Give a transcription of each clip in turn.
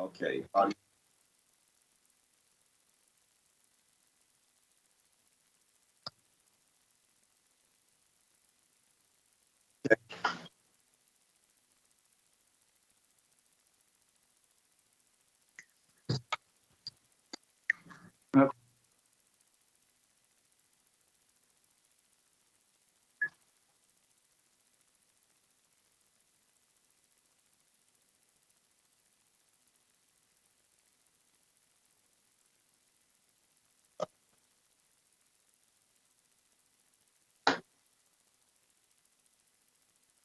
Okay.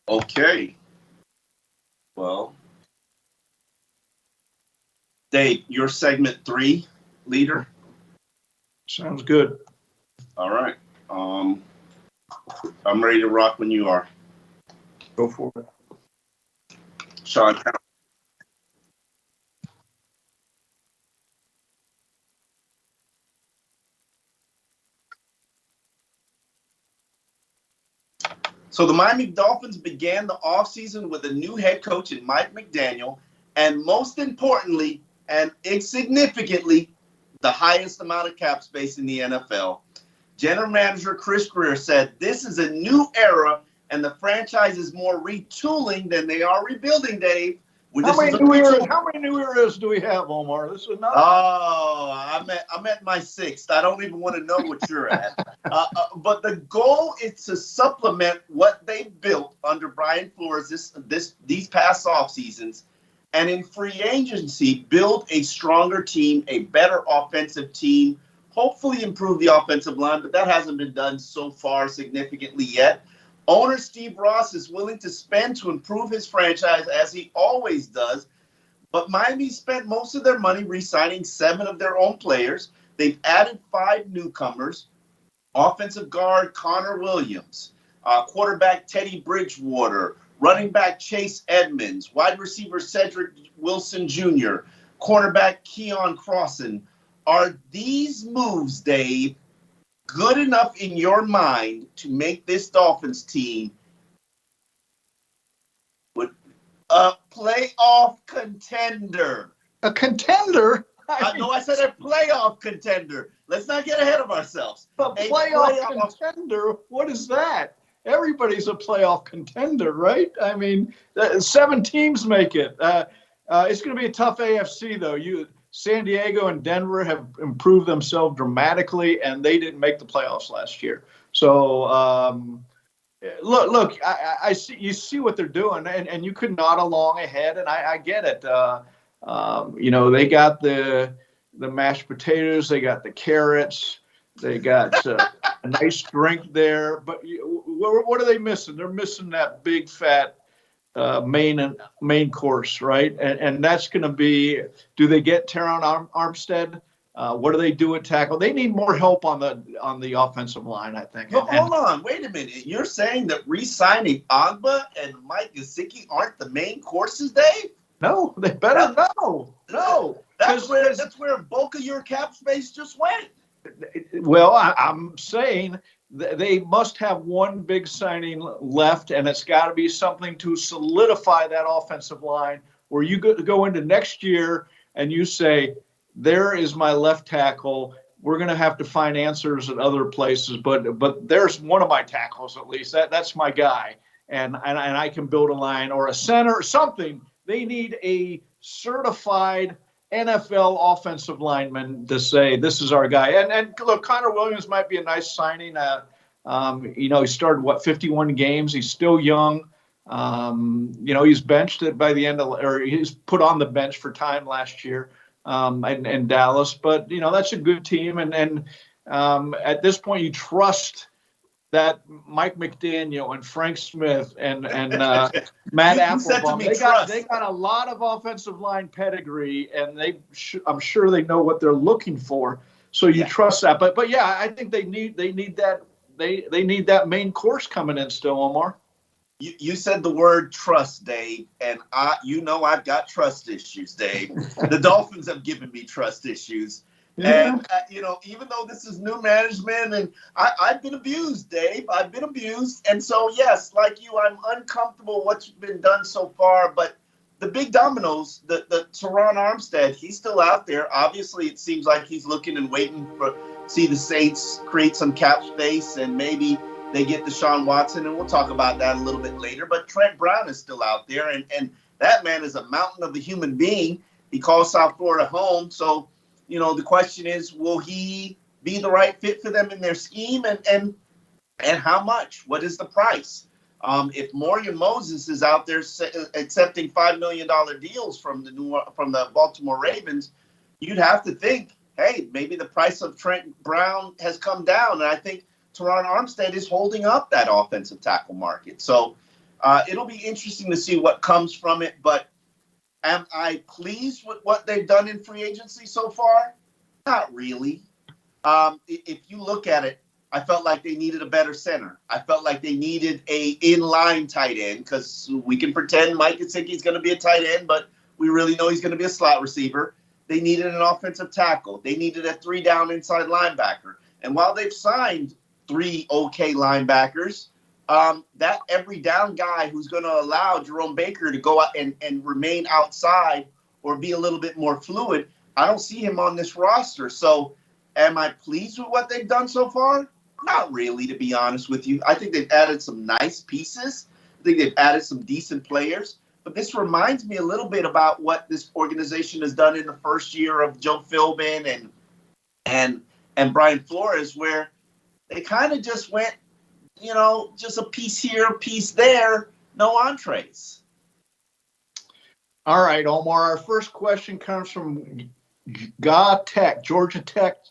Okay. Well, Dave, you're segment 3 leader. Sounds good. All right. I'm ready to rock when you are. Go for it. Sean. So the Miami Dolphins began the offseason with a new head coach in Mike McDaniel, and most importantly and insignificantly, the highest amount of cap space in the NFL. General manager Chris Greer said, "This is a new era, and the franchise is more retooling than they are rebuilding, Dave." How many new eras do we have, Omar? This is another. Oh, I'm at my 6th. I don't even want to know what you're at. But the goal is to supplement what they built under Brian Flores these past off seasons, and in free agency build a stronger team, a better offensive team, hopefully improve the offensive line, but that hasn't been done so far significantly yet. Owner Steve Ross is willing to spend to improve his franchise, as he always does. But Miami spent most of their money re-signing 7 of their own players. They've added 5 newcomers: offensive guard Connor Williams, quarterback Teddy Bridgewater, running back Chase Edmonds, wide receiver Cedric Wilson Jr., cornerback Keon Crossan. Are these moves, Dave, good enough in your mind to make this Dolphins team a playoff contender? A contender? No, I said a playoff contender. Let's not get ahead of ourselves. A playoff contender? What is that? Everybody's a playoff contender, right? I mean, 7 teams make it. It's going to be a tough AFC, though. San Diego and Denver have improved themselves dramatically, and they didn't make the playoffs last year. So, look, I see. You see what they're doing, and you could nod along ahead, and I get it. They got the mashed potatoes, they got the carrots, they got a nice drink there. But what are they missing? They're missing that big fat main course, right? And that's going to be, do they get Teron Armstead? What do they do at tackle? They need more help on the offensive line, I think. But hold on, wait a minute. You're saying that re-signing Agba and Mike Gesicki aren't the main courses, Dave? No, they better no. That's where a bulk of your cap space just went. Well, I'm saying they must have one big signing left, and it's got to be something to solidify that offensive line, where you go into next year and you say, there is my left tackle. We're going to have to find answers at other places, but there's one of my tackles at least. That's my guy, and I can build a line or a center or something. They need a certified NFL offensive lineman to say, this is our guy. And look, Connor Williams might be a nice signing. He started, 51 games. He's still young. He's benched by the end or he's put on the bench for time last year in Dallas. But, that's a good team. And at this point, you trust that Mike McDaniel and Frank Smith and Matt Applebaum, they got a lot of offensive line pedigree, and I'm sure they know what they're looking for. So you trust that. But yeah, I think they need that main course coming in still, Omar. You said the word trust, Dave, and I've got trust issues, Dave. The Dolphins have given me trust issues. Yeah. And, even though this is new management, and I've been abused, Dave. I've been abused. And so, yes, like you, I'm uncomfortable with what's been done so far. But the big dominoes, the Teron Armstead, he's still out there. Obviously, it seems like he's looking and waiting for see the Saints create some cap space, and maybe they get Deshaun Watson, and we'll talk about that a little bit later. But Trent Brown is still out there, and that man is a mountain of a human being. He calls South Florida home. So, the question is, will he be the right fit for them in their scheme, and how much? What is the price? If Morgan Moses is out there accepting $5 million deals from the Baltimore Ravens, you'd have to think, hey, maybe the price of Trent Brown has come down. And I think Teron Armstead is holding up that offensive tackle market. So it'll be interesting to see what comes from it. But am I pleased with what they've done in free agency so far? Not really. If you look at it, I felt like they needed a better center. I felt like they needed a inline tight end, because we can pretend Mike Gesicki's going to be a tight end, but we really know he's going to be a slot receiver. They needed an offensive tackle. They needed a 3-down inside linebacker. And while they've signed 3 okay linebackers, that every down guy who's going to allow Jerome Baker to go out and remain outside or be a little bit more fluid, I don't see him on this roster. So am I pleased with what they've done so far? Not really, to be honest with you. I think they've added some nice pieces. I think they've added some decent players. But this reminds me a little bit about what this organization has done in the first year of Joe Philbin and Brian Flores, where they kind of just went, just a piece here, a piece there, no entrees. All right, Omar, our first question comes from Georgia Tech,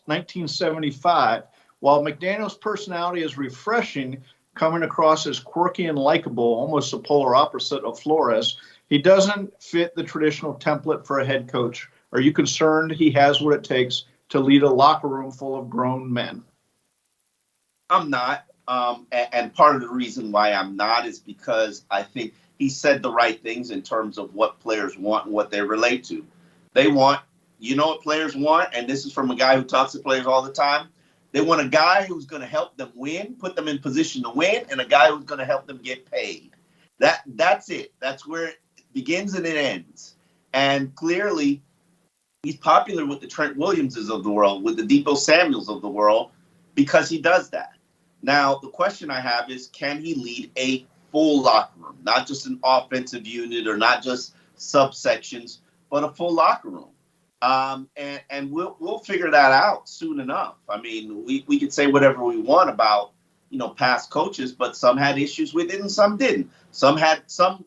1975. While McDaniel's personality is refreshing, coming across as quirky and likable, almost the polar opposite of Flores, he doesn't fit the traditional template for a head coach. Are you concerned he has what it takes to lead a locker room full of grown men? I'm not. And part of the reason why I'm not is because I think he said the right things in terms of what players want and what they relate to. They want, what players want, and this is from a guy who talks to players all the time. They want a guy who's going to help them win, put them in position to win, and a guy who's going to help them get paid. That's it. That's where it begins and it ends. And clearly, he's popular with the Trent Williamses of the world, with the Deebo Samuels of the world, because he does that. Now, the question I have is, can he lead a full locker room, not just an offensive unit or not just subsections, but a full locker room? And we'll figure that out soon enough. I mean, we could say whatever we want about, past coaches, but some had issues with it and some didn't. Some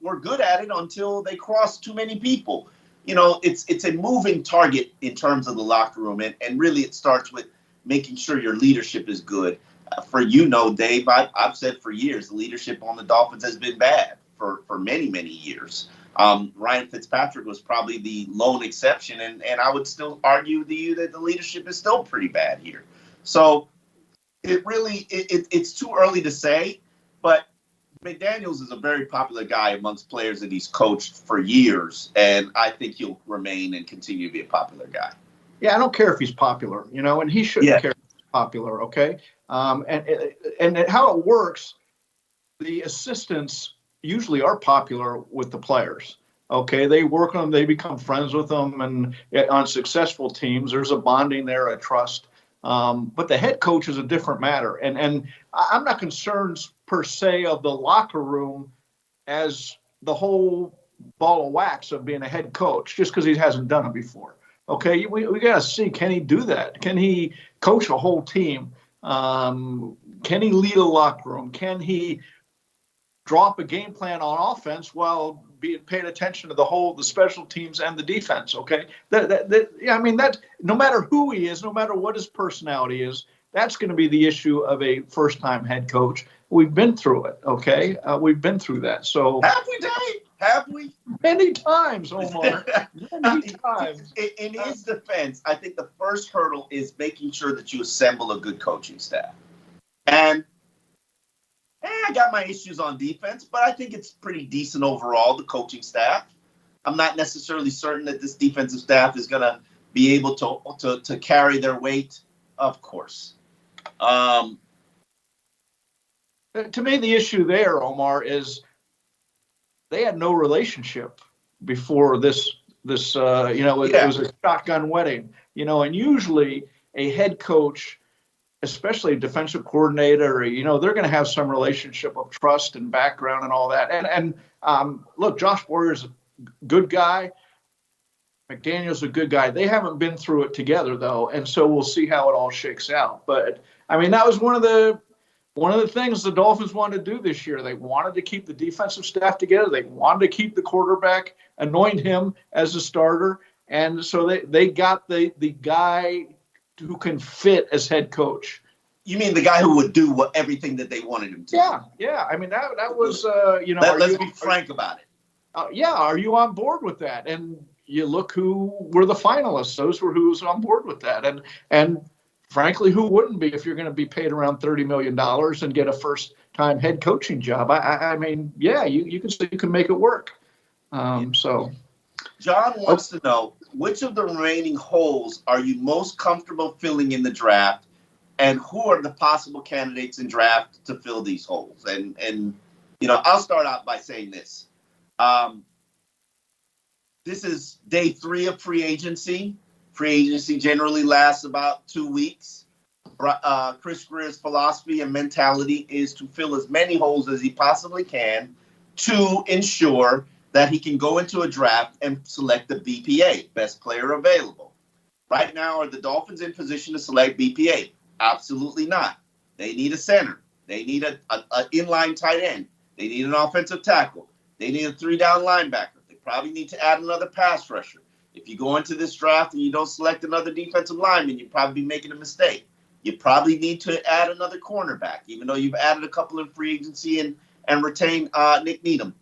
were good at it until they crossed too many people. It's a moving target in terms of the locker room. And really it starts with making sure your leadership is good. Dave, I've said for years, the leadership on the Dolphins has been bad for many, many years. Ryan Fitzpatrick was probably the lone exception, and I would still argue with you that the leadership is still pretty bad here. So it's too early to say, but McDaniels is a very popular guy amongst players that he's coached for years, and I think he'll remain and continue to be a popular guy. Yeah, I don't care if he's popular, and he shouldn't care if he's popular, okay? And how it works, the assistants usually are popular with the players. Okay, they work on them, they become friends with them, and on successful teams, there's a bonding there, a trust. But the head coach is a different matter. And I'm not concerned per se of the locker room as the whole ball of wax of being a head coach, just because he hasn't done it before. Okay, we got to see, can he do that? Can he coach a whole team? Can he lead a locker room? Can he drop a game plan on offense while being paid attention to the special teams and the defense? Okay, that no matter who he is, no matter what his personality is, that's going to be the issue of a first-time head coach. We've been through it. Okay, we've been through that. So have we, Dave? Have we? Many times, Omar. Many times. In his defense, I think the first hurdle is making sure that you assemble a good coaching staff. And I got my issues on defense, but I think it's pretty decent overall, the coaching staff. I'm not necessarily certain that this defensive staff is going to be able to carry their weight, of course. To me, the issue there, Omar, is they had no relationship before this. It was a shotgun wedding. And usually a head coach, especially a defensive coordinator, they're going to have some relationship of trust and background and all that. And look, Josh Boyer's a good guy. McDaniel's a good guy. They haven't been through it together though, and so we'll see how it all shakes out. But I mean, that was one of the things the Dolphins wanted to do this year. They wanted to keep the defensive staff together. They wanted to keep the quarterback, anoint him as a starter, and so they got the guy who can fit as head coach. You mean the guy who would do everything that they wanted him to? Yeah. I mean, that was Let's be frank about it. Are you on board with that? And you look who were the finalists. Those were who was on board with that. And frankly, who wouldn't be if you're going to be paid around $30 million and get a first-time head coaching job? I mean, you can make it work. So, John wants to know, which of the remaining holes are you most comfortable filling in the draft, and who are the possible candidates in draft to fill these holes? And I'll start out by saying this. This is day 3 of free agency. Free agency generally lasts about 2 weeks. Chris Greer's philosophy and mentality is to fill as many holes as he possibly can to ensure that he can go into a draft and select the BPA, best player available. Right now, are the Dolphins in position to select BPA? Absolutely not. They need a center. They need an inline tight end. They need an offensive tackle. They need a 3-down linebacker. They probably need to add another pass rusher. If you go into this draft and you don't select another defensive lineman, you'll probably be making a mistake. You probably need to add another cornerback, even though you've added a couple in free agency and retained Nick Needham.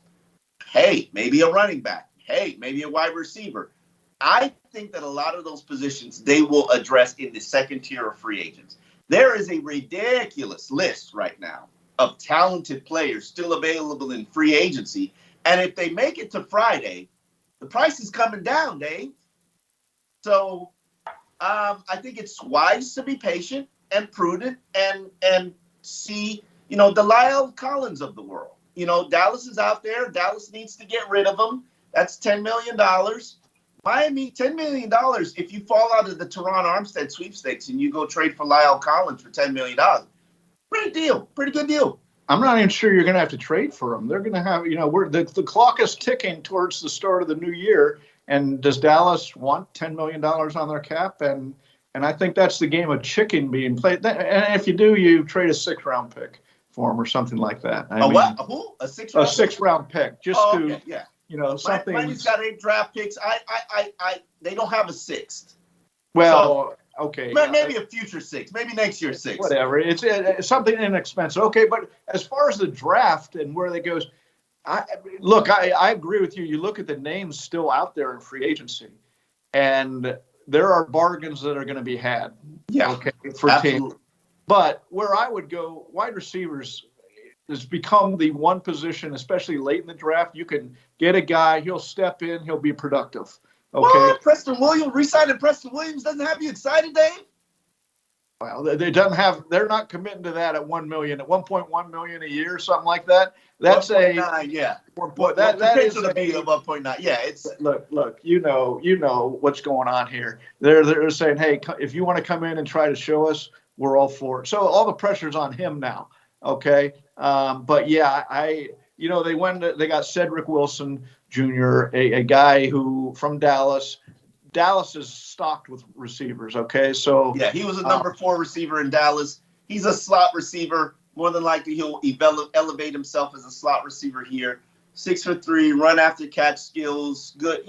Hey, maybe a running back. Hey, maybe a wide receiver. I think that a lot of those positions they will address in the second tier of free agents. There is a ridiculous list right now of talented players still available in free agency. And if they make it to Friday, the price is coming down, Dave. So I think it's wise to be patient and prudent and see, the Lyle Collins of the world. Dallas is out there. Dallas needs to get rid of him. That's $10 million. Miami, $10 million. If you fall out of the Teron Armstead sweepstakes and you go trade for Lyle Collins for $10 million, pretty good deal. I'm not even sure you're going to have to trade for him. They're going to have, the clock is ticking towards the start of the new year. And does Dallas want $10 million on their cap? And I think that's the game of chicken being played. And if you do, you trade a 6th-round pick for him or something like that. What? Who? A 6th-round? A 6th-round pick, just okay, yeah. Something. Miami's got 8 draft picks. They don't have a 6th. Well, okay. Maybe a future 6th. Maybe next year 6th. Whatever. It's something inexpensive. Okay, but as far as the draft and where that goes, I agree with you. You look at the names still out there in free agency, and there are bargains that are going to be had. Yeah. Okay. For teams. But where I would go, wide receivers has become the one position, especially late in the draft. You can get a guy, he'll step in, he'll be productive. Okay. What? Preston Williams, re-signing Preston Williams doesn't have you excited, Dave? Well, they're not committing to that at $1 million, at $1.1 million a year, something like that. That's 1.9, yeah. That is to be 1.9. Yeah, it's look. You know what's going on here. They're saying, hey, if you want to come in and try to show us, we're all for it. So all the pressure's on him now. Okay. But yeah, they got Cedric Wilson Jr., a guy who from Dallas. Dallas is stocked with receivers. Okay. So yeah, he was a number 4 receiver in Dallas. He's a slot receiver. More than likely he'll elevate himself as a slot receiver here. 6'3", run after catch skills. Good,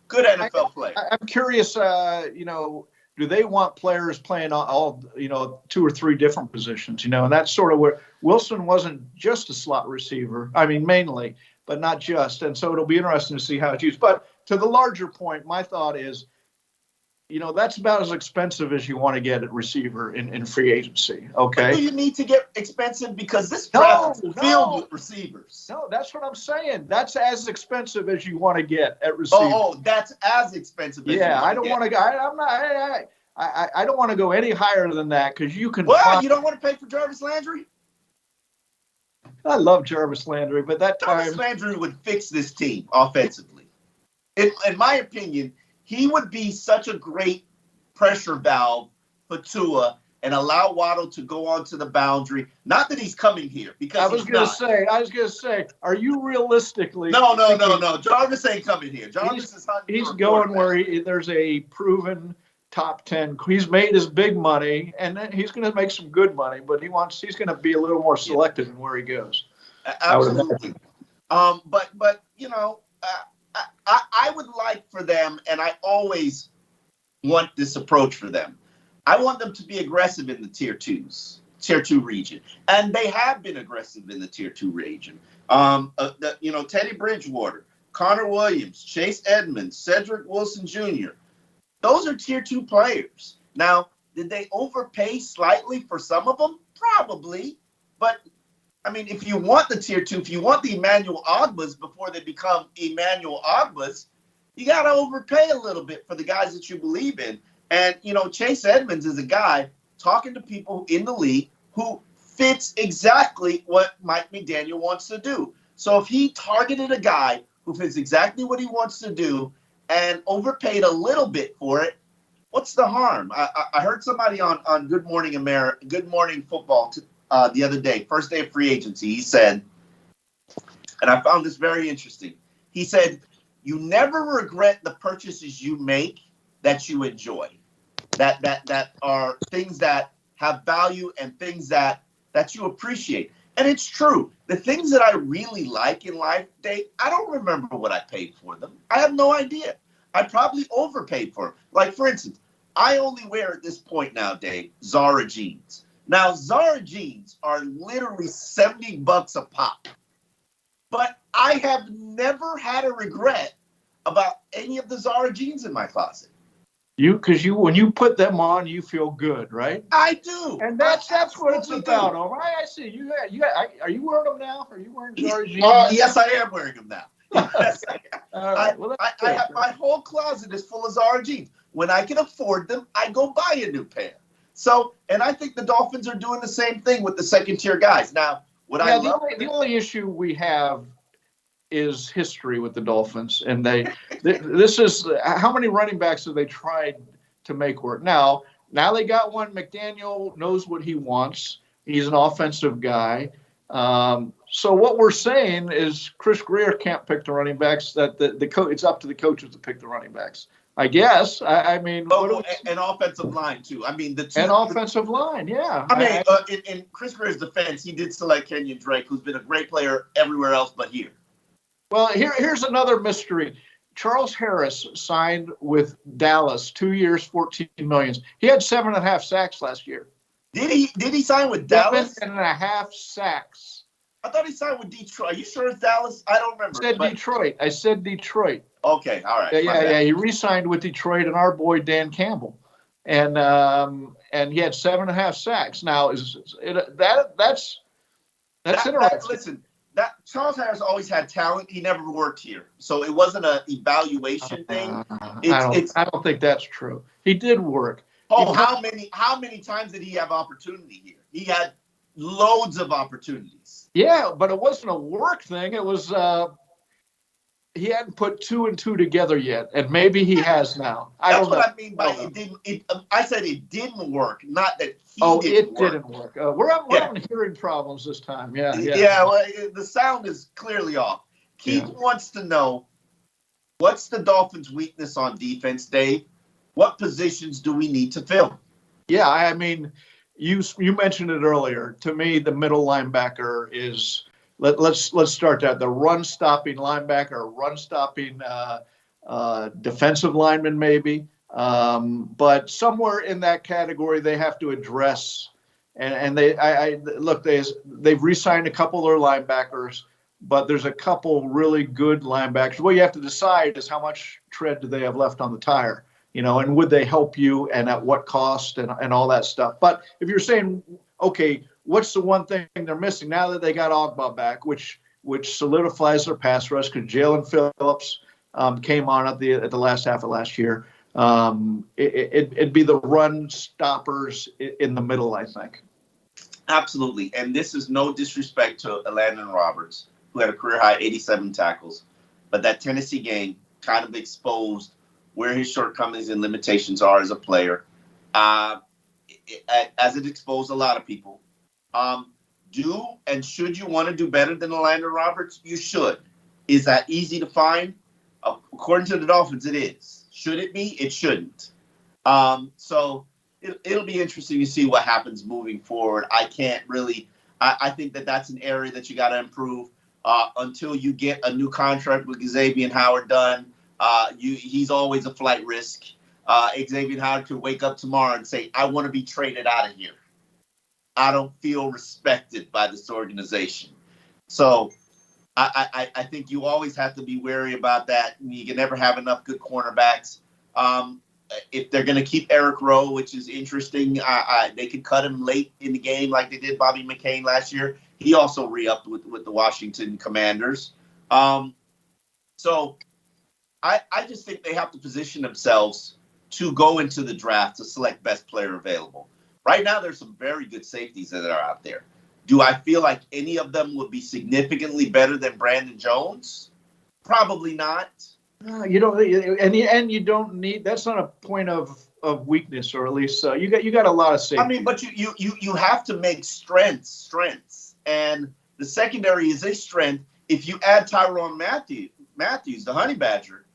good NFL player. I'm curious, do they want players playing all 2 or 3 different positions, and that's sort of where Wilson wasn't just a slot receiver. I mean, mainly, but not just. And so it'll be interesting to see how it's used. But to the larger point, my thought is, that's about as expensive as you want to get at receiver in free agency. Okay. But do you need to get expensive because this draft is filled with receivers? No, that's what I'm saying. That's as expensive as you want to get at receiver. Oh, that's as expensive. I don't want to go. I don't want to go any higher than that because you can. Well, you don't want to pay for Jarvis Landry? I love Jarvis Landry, but that time Jarvis Landry would fix this team offensively. in my opinion, he would be such a great pressure valve for Tua and allow Waddle to go onto the boundary. Not that he's coming here, because I was going to say, are you realistically? No. Jarvis ain't coming here. Jarvis is hunting. He's going where there's a proven top 10. He's made his big money, and then he's going to make some good money, but he's going to be a little more selective in where he goes. Absolutely. But you know, I would like for them, and I always want this approach for them. I want them to be aggressive in the tier 2 region, and they have been aggressive in the tier 2 region. Teddy Bridgewater, Connor Williams, Chase Edmonds, Cedric Wilson Jr. Those are tier 2 players. Now, did they overpay slightly for some of them? Probably, but I mean, if you want the tier 2, if you want the Emmanuel Ogbas before they become Emmanuel Ogbas, you got to overpay a little bit for the guys that you believe in. And, Chase Edmonds is a guy talking to people in the league who fits exactly what Mike McDaniel wants to do. So if he targeted a guy who fits exactly what he wants to do and overpaid a little bit for it, what's the harm? I heard somebody on Good Morning America, Good Morning Football the other day, first day of free agency, he said, and I found this very interesting. He said, you never regret the purchases you make that you enjoy, that are things that have value and things that you appreciate. And it's true. The things that I really like in life, Dave, I don't remember what I paid for them. I have no idea. I probably overpaid for them. Like, for instance, I only wear at this point now, Dave, Zara jeans. Now, Zara jeans are literally $70 a pop. But I have never had a regret about any of the Zara jeans in my closet. Because when you put them on, you feel good, right? I do, and that's what it's about. All right, I see you. Are you wearing them now? Are you wearing Zara jeans? Yes, I am wearing them now. Yes, I am. All right. I have my whole closet is full of Zara jeans. When I can afford them, I go buy a new pair. So, and I think the Dolphins are doing the same thing with the second tier guys. Now, the only issue we have is history with the Dolphins, and this is how many running backs have they tried to make work. Now they got one. McDaniel knows what he wants. He's an offensive guy. So what we're saying is Chris Greer can't pick the running backs. That it's up to the coaches to pick the running backs. I guess. I mean, an offensive line too. I mean, offensive line, yeah. I mean, in Chris Greer's defense, he did select Kenyon Drake, who's been a great player everywhere else but here. Well, here's another mystery. Charles Harris signed with Dallas, 2 years, $14 million. He had 7.5 sacks last year. Did he sign with Dallas? 7.5 sacks. I thought he signed with Detroit. Are you sure it's Dallas? I don't remember. I said Detroit. Okay, all right. Yeah. He re-signed with Detroit and our boy Dan Campbell, and he had 7.5 sacks. Now that's interesting. Listen, that Charles Harris always had talent. He never worked here, so it wasn't an evaluation thing. I don't think that's true. He did work. Oh, how many times did he have opportunity here? He had loads of opportunities. Yeah, but it wasn't a work thing. It was he hadn't put 2 and 2 together yet, and maybe he has now. That's what I mean by it didn't. I said it didn't work, not that it didn't work. We're having hearing problems this time. Yeah. Well, the sound is clearly off. Keith wants to know, what's the Dolphins' weakness on defense, Dave? What positions do we need to fill? Yeah, I mean, you mentioned it earlier. To me, the middle linebacker is. Let's start that. The run-stopping linebacker, run-stopping defensive lineman, maybe. But somewhere in that category, they have to address. And they've re-signed a couple of their linebackers, but there's a couple really good linebackers. What you have to decide is how much tread do they have left on the tire, and would they help you, and at what cost, and all that stuff. But if you're saying, okay, what's the one thing they're missing now that they got Ogba back, which solidifies their pass rush, because Jalen Phillips came on at the last half of last year. It'd be the run stoppers in the middle, I think. Absolutely, and this is no disrespect to Landon Roberts, who had a career high 87 tackles, but that Tennessee game, kind of exposed where his shortcomings and limitations are as a player, as it exposed a lot of people. Do and should you want to do better than Orlando Roberts? You should. Is that easy to find? According to the Dolphins, it is. Should it be? It shouldn't. So it'll be interesting to see what happens moving forward. I can't really. I think that's an area that you got to improve until you get a new contract with Xavier Howard done. He's always a flight risk. Xavier Howard could wake up tomorrow and say, "I want to be traded out of here. I don't feel respected by this organization." So I think you always have to be wary about that. You can never have enough good cornerbacks. If they're going to keep Eric Rowe, which is interesting, they could cut him late in the game like they did Bobby McCain last year. He also re-upped with the Washington Commanders. So I just think they have to position themselves to go into the draft to select best player available. Right now, there's some very good safeties that are out there. Do I feel like any of them would be significantly better than Brandon Jones? Probably not. You don't, and you don't need. That's not a point of weakness, or at least you got a lot of safety. I mean, but you have to make strengths, and the secondary is a strength. If you add Tyrann Mathieu, the Honey Badger,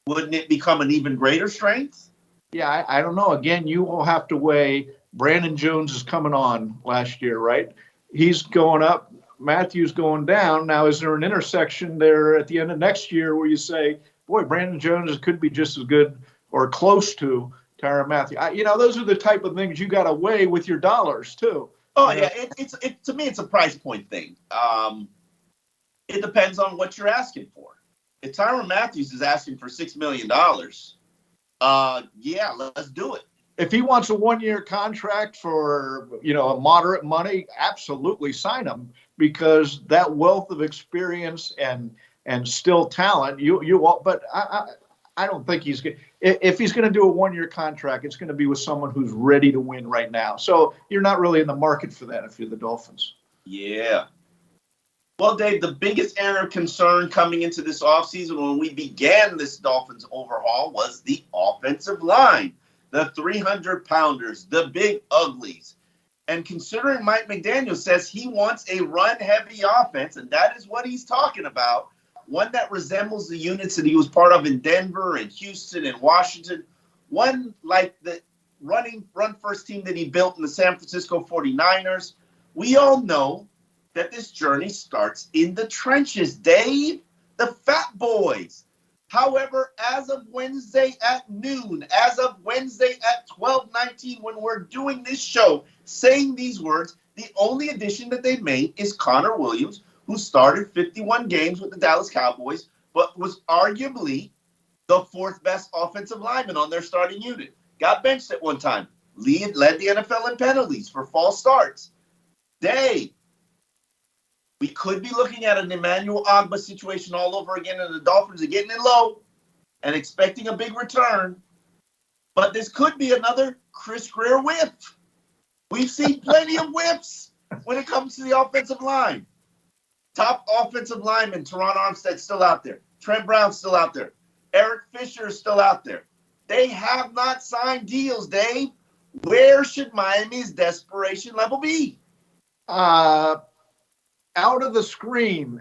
wouldn't it become an even greater strength? Yeah, I don't know. Again, you will have to weigh. Brandon Jones is coming on last year, right? He's going up. Matthew's going down. Now, is there an intersection there at the end of next year where you say, boy, Brandon Jones could be just as good or close to Tyrann Mathieu? Those are the type of things you got to weigh with your dollars, too. Oh, yeah. It's to me, it's a price point thing. It depends on what you're asking for. If Tyrann Mathieu is asking for $6 million, yeah, let's do it. If he wants a 1-year contract for, a moderate money, absolutely sign him, because that wealth of experience and still talent, but I don't think he's good. If he's going to do a 1-year contract, it's going to be with someone who's ready to win right now. So you're not really in the market for that if you're the Dolphins. Yeah. Well, Dave, the biggest area of concern coming into this offseason when we began this Dolphins overhaul was the offensive line. The 300-pounders, the big uglies. And considering Mike McDaniel says he wants a run-heavy offense, and that is what he's talking about, one that resembles the units that he was part of in Denver and Houston and Washington, one like the run-first team that he built in the San Francisco 49ers. We all know that this journey starts in the trenches, Dave, the fat boys. However, as of Wednesday at noon, as of Wednesday at 12:19, when we're doing this show, saying these words, the only addition that they've made is Connor Williams, who started 51 games with the Dallas Cowboys, but was arguably the fourth best offensive lineman on their starting unit. Got benched at one time, led the NFL in penalties for false starts. Dave, we could be looking at an Emmanuel Ogbah situation all over again, and the Dolphins are getting it low and expecting a big return. But this could be another Chris Greer whip. We've seen plenty of whips when it comes to the offensive line. Top offensive lineman, Teron Armstead's still out there. Trent Brown's still out there. Eric Fisher is still out there. They have not signed deals, Dave. Where should Miami's desperation level be? Out of the screen.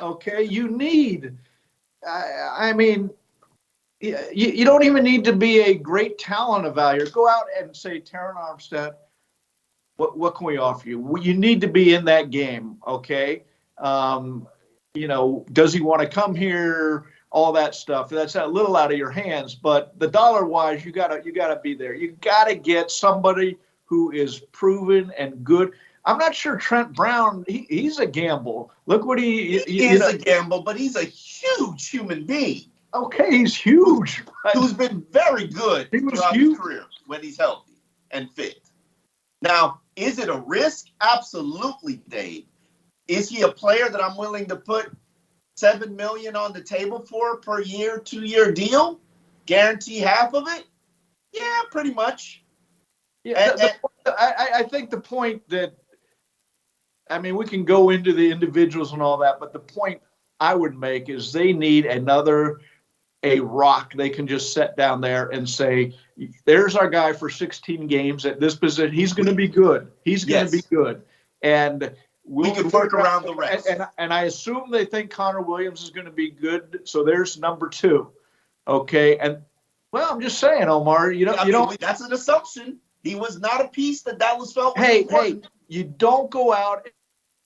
Okay, you need. I mean, you don't even need to be a great talent evaluator. Go out and say, Teron Armstead, what can we offer you? You need to be in that game, okay? Does he want to come here? All that stuff. That's a little out of your hands, but the dollar-wise, you gotta be there. You gotta get somebody who is proven and good. I'm not sure Trent Brown, he's a gamble. Look what he is a gamble, but he's a huge human being. Okay, he's huge. Who's been very good throughout his career when he's healthy and fit. Now, is it a risk? Absolutely, Dave. Is he a player that I'm willing to put $7 million on the table for per year, 2-year deal? Guarantee half of it? Yeah, pretty much. Yeah, I think the point that, I mean, we can go into the individuals and all that, but the point I would make is they need a rock they can just set down there and say, there's our guy for 16 games at this position. He's going to be good. He's going to be good. And we can work around the rest. And I assume they think Connor Williams is going to be good. So there's number 2. Okay. And well, I'm just saying, Omar, that's an assumption. He was not a piece that Dallas felt was important. Hey, you don't go out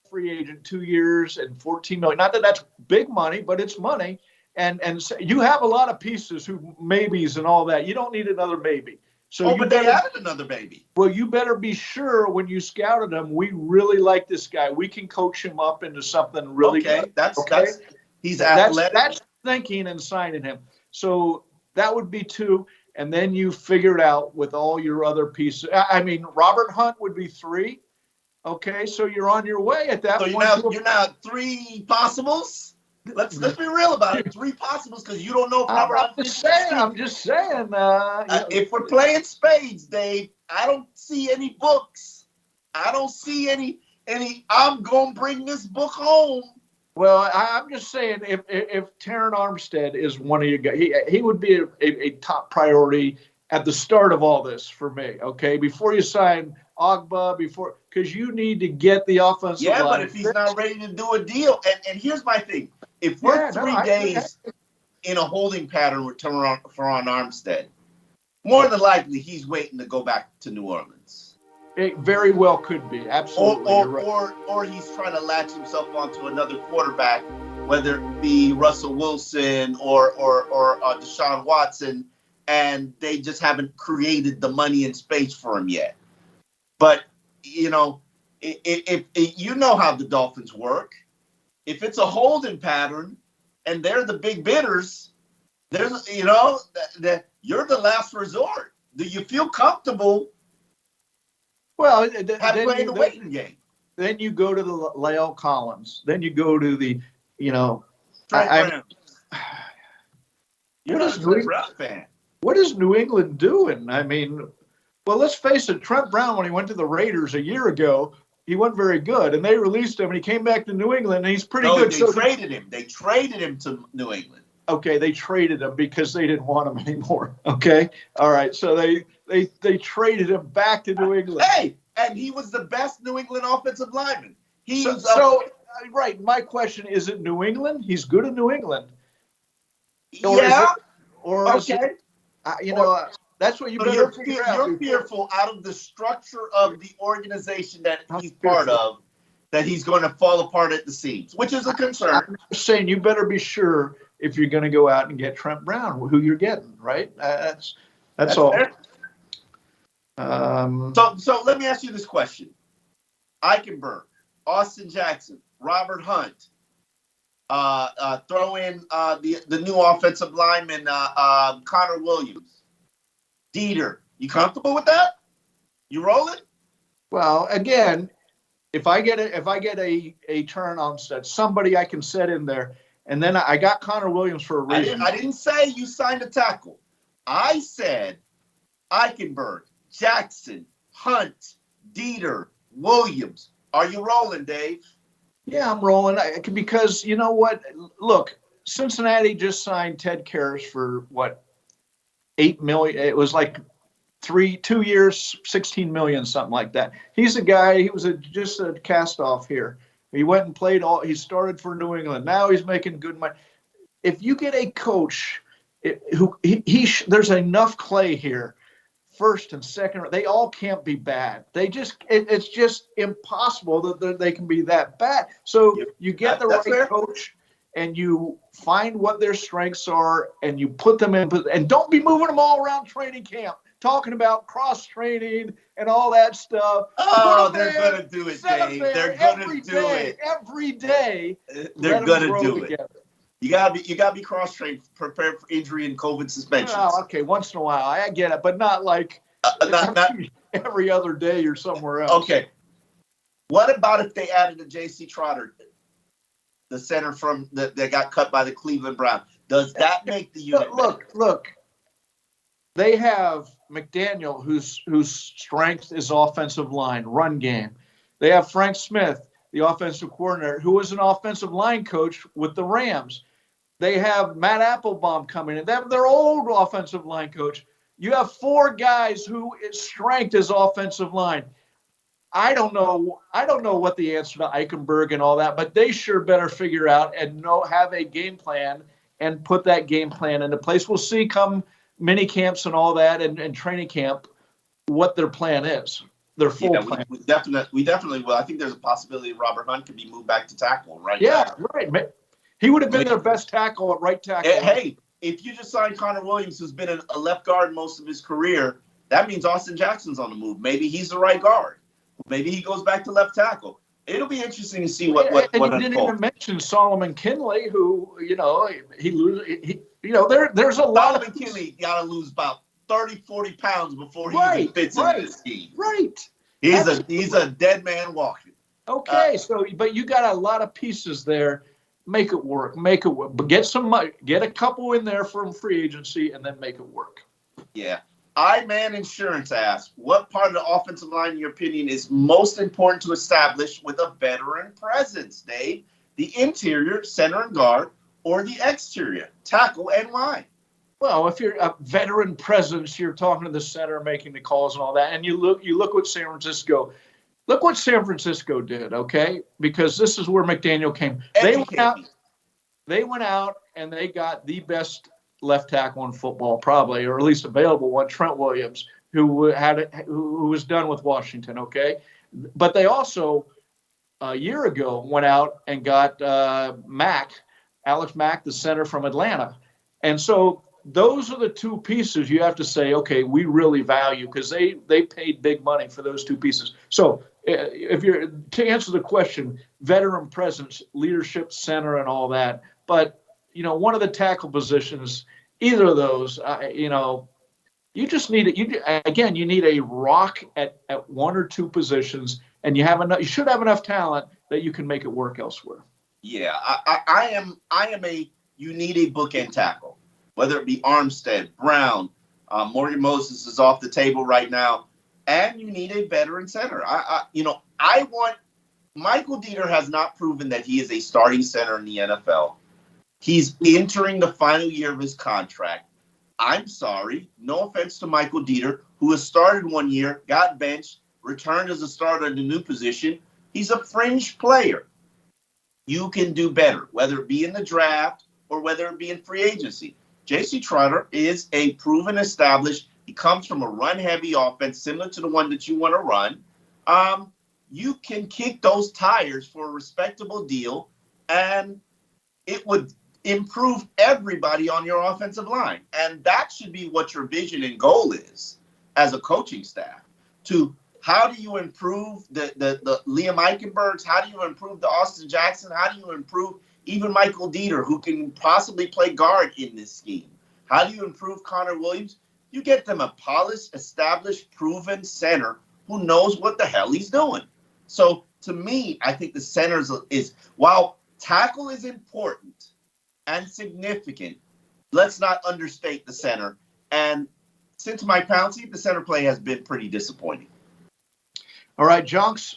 free agent 2 years and $14 million. Not that that's big money, but it's money. And so you have a lot of pieces who maybes and all that. You don't need another maybe. So but they added another baby. Well, you better be sure when you scouted him, we really like this guy. We can coach him up into something really good. That's he's athletic. That's thinking and signing him. So that would be 2. And then you figure it out with all your other pieces. I mean, Robert Hunt would be 3. Okay, so you're on your way at that point. So you're now 3 possibles? Let's be real about it. 3 possibles because you don't know if Robert Hunt. I'm just saying. If we're playing spades, Dave, I don't see any books. I don't see any. I'm gonna bring this book home. Well, I'm just saying, if Terran Armstead is one of your guys, he would be a top priority at the start of all this for me. Okay, before you sign Ogba, because you need to get the offensive line. Yeah, but if he's not ready to do a deal, and here's my thing: if we're 3 days in a holding pattern with Terran Armstead, more than likely he's waiting to go back to New Orleans. It very well could be, absolutely. Or he's trying to latch himself onto another quarterback, whether it be Russell Wilson or Deshaun Watson, and they just haven't created the money and space for him yet. But if you know how the Dolphins work, if it's a holding pattern and they're the big bidders, there's you're the last resort. Do you feel comfortable? Well, playing the waiting game. Then you go to the La'el Collins. Then you go to the, You're not a Brown fan. What is New England doing? I mean, well, let's face it. Trent Brown, when he went to the Raiders a year ago, he wasn't very good, and they released him, and he came back to New England, and he's pretty good. They traded him. They traded him to New England. Okay, they traded him because they didn't want him anymore. Okay, all right. So they traded him back to New England. Hey, and he was the best New England offensive lineman. Right. My question is: it New England? He's good in New England. That's what you better figure out. You're fearful out of the structure of the organization that he's part of, that he's going to fall apart at the seams, which is a concern. I'm just saying you better be sure if you're going to go out and get Trent Brown, who you're getting, right? That's all. Fair. So let me ask you this question: Eichenberg, Austin Jackson, Robert Hunt, throw in the new offensive lineman Connor Williams, Dieter. You comfortable with that? You rolling? Well, again, if I get a turn on set, somebody I can set in there. And then I got Connor Williams for a reason. I didn't say you signed a tackle. I said Eichenberg, Jackson, Hunt, Dieter, Williams. Are you rolling, Dave? Yeah, I'm rolling. Because you know what? Look, Cincinnati just signed Ted Karras for what? $8 million. It was like 2 years, $16 million, something like that. He's a guy. He was just a cast off here. He went and played he started for New England. Now he's making good money. If you get a coach there's enough clay here, first and second, they all can't be bad. It's just impossible that they can be that bad. So you get the right coach and you find what their strengths are and you put them in, and don't be moving them all around training camp, talking about cross training and all that stuff. Oh, they're going to do it, Dave. They're going to do it. Every day. They're going to do it. You gotta be cross-trained, prepared for injury and COVID suspensions. Oh, okay, once in a while. I get it, but not like every other day or somewhere else. Okay. What about if they added a J.C. Trotter, the center that got cut by the Cleveland Browns? Does that make the unit better? Look. They have McDaniel, whose strength is offensive line, run game. They have Frank Smith, the offensive coordinator, who was an offensive line coach with the Rams. They have Matt Applebaum coming in. They have their old offensive line coach. You have 4 guys who strength is offensive line. I don't know what the answer to Eichenberg and all that, but they sure better figure out and have a game plan and put that game plan into place. We'll see come mini camps and all that and training camp what their plan is. Their full plan. We definitely will. I think there's a possibility Robert Hunt could be moved back to tackle right now. Yeah, right. He would have been their best tackle at right tackle. Hey, if you just signed Connor Williams, who's been a left guard most of his career, that means Austin Jackson's on the move. Maybe he's the right guard. Maybe he goes back to left tackle. It'll be interesting to see what and you didn't even mention Solomon Kinley, who there's a lot. Solomon Kinley got to lose about 30, 40 pounds before he even fits into the scheme. Right. He's a dead man walking. Okay, but you got a lot of pieces there. Make it work. But get some money. Get a couple in there from free agency, and then make it work. Yeah. I-Man Insurance asks, what part of the offensive line, in your opinion, is most important to establish with a veteran presence, Dave? The interior, center and guard, or the exterior, tackle and line? Well, if you're a veteran presence, you're talking to the center, making the calls and all that. And you look what San Francisco. Look what San Francisco did, okay? Because this is where McDaniel came. They went out and they got the best left tackle in football, probably, or at least available one, Trent Williams, who was done with Washington, okay? But they also, a year ago, went out and got Alex Mack, the center from Atlanta. And so those are the 2 pieces you have to say, okay, we really value, because they paid big money for those 2 pieces. So if you're to answer the question, veteran presence, leadership, center, and all that. But one of the tackle positions, either of those, you just need it. You need a rock at 1 or 2 positions, and you should have enough talent that you can make it work elsewhere. Yeah, you need a bookend tackle, whether it be Armstead, Brown, Morgan Moses is off the table right now, and you need a veteran center. Michael Dieter has not proven that he is a starting center in the NFL. He's entering the final year of his contract. I'm sorry, no offense to Michael Dieter, who has started 1 year, got benched, returned as a starter in the new position. He's a fringe player. You can do better, whether it be in the draft or whether it be in free agency. J.C. Trotter is a proven established. He comes from a run-heavy offense similar to the one that you want to run. You can kick those tires for a respectable deal, and it would improve everybody on your offensive line. And that should be what your vision and goal is as a coaching staff. To how do you improve the Liam Eichenbergs? How do you improve the Austin Jackson? How do you improve even Michael Dieter, who can possibly play guard in this scheme? How do you improve Connor Williams? You get them a polished, established, proven center who knows what the hell he's doing. So to me, I think the center is while tackle is important and significant, let's not understate the center. And since Mike Pouncey, the center play has been pretty disappointing. All right, Jonks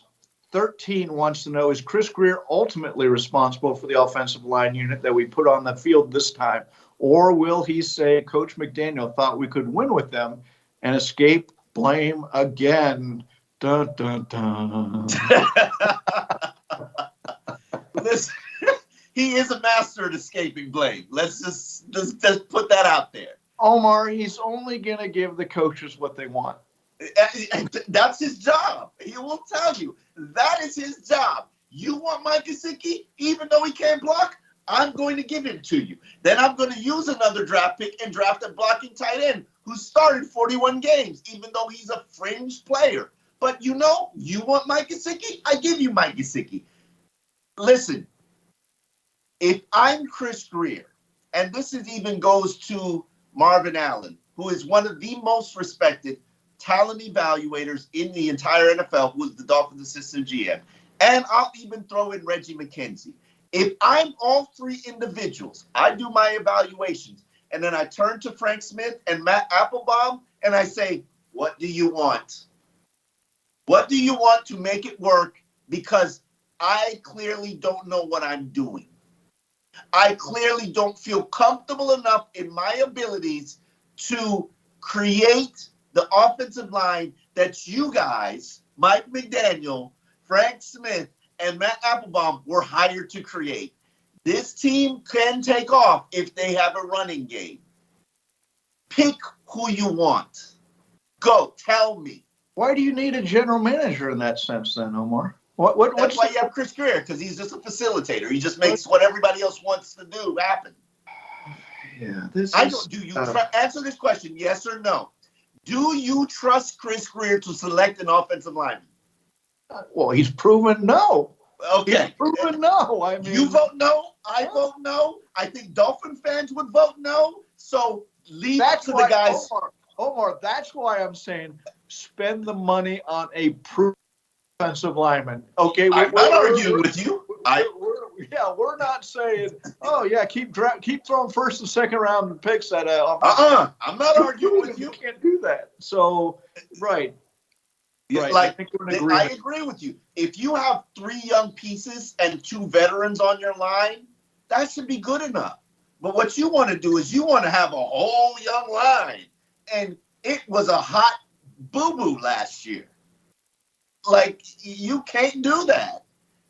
13 wants to know, is Chris Greer ultimately responsible for the offensive line unit that we put on the field this time? Or will he say Coach McDaniel thought we could win with them and escape blame again? Dun, dun, dun. Listen, he is a master at escaping blame. Let's just put that out there. Omar, he's only going to give the coaches what they want. That's his job. He will tell you. That is his job. You want Mike Gesicki, even though he can't block? I'm going to give him to you. Then I'm going to use another draft pick and draft a blocking tight end who started 41 games, even though he's a fringe player. But you want Mike Gesicki? I give you Mike Gesicki. Listen, if I'm Chris Greer, and this even goes to Marvin Allen, who is one of the most respected talent evaluators in the entire NFL, who was the Dolphins assistant GM, and I'll even throw in Reggie McKenzie. If I'm all 3 individuals, I do my evaluations, and then I turn to Frank Smith and Matt Applebaum, and I say, what do you want? What do you want to make it work? Because I clearly don't know what I'm doing. I clearly don't feel comfortable enough in my abilities to create the offensive line that you guys, Mike McDaniel, Frank Smith, and Matt Applebaum, were hired to create. This team can take off if they have a running game. Pick who you want. Go, tell me. Why do you need a general manager in that sense then, Omar? That's why you have Chris Greer, because he's just a facilitator. He just makes what everybody else wants to do happen. Yeah, answer this question, yes or no? Do you trust Chris Greer to select an offensive lineman? Well, he's proven no. Okay. He's proven no. I mean, you vote no. I vote no. I think Dolphin fans would vote no. So leave it to the guys. Omar, that's why I'm saying spend the money on a proven offensive lineman. Okay, I'm not arguing with you. We're not saying, oh yeah, keep throwing first and second round picks at I'm not arguing with you. You can't do that. So, right. Right. Like, I agree with you. If you have 3 young pieces and 2 veterans on your line, that should be good enough. But what you want to do is you want to have a whole young line. And it was a hot boo-boo last year. Like, you can't do that.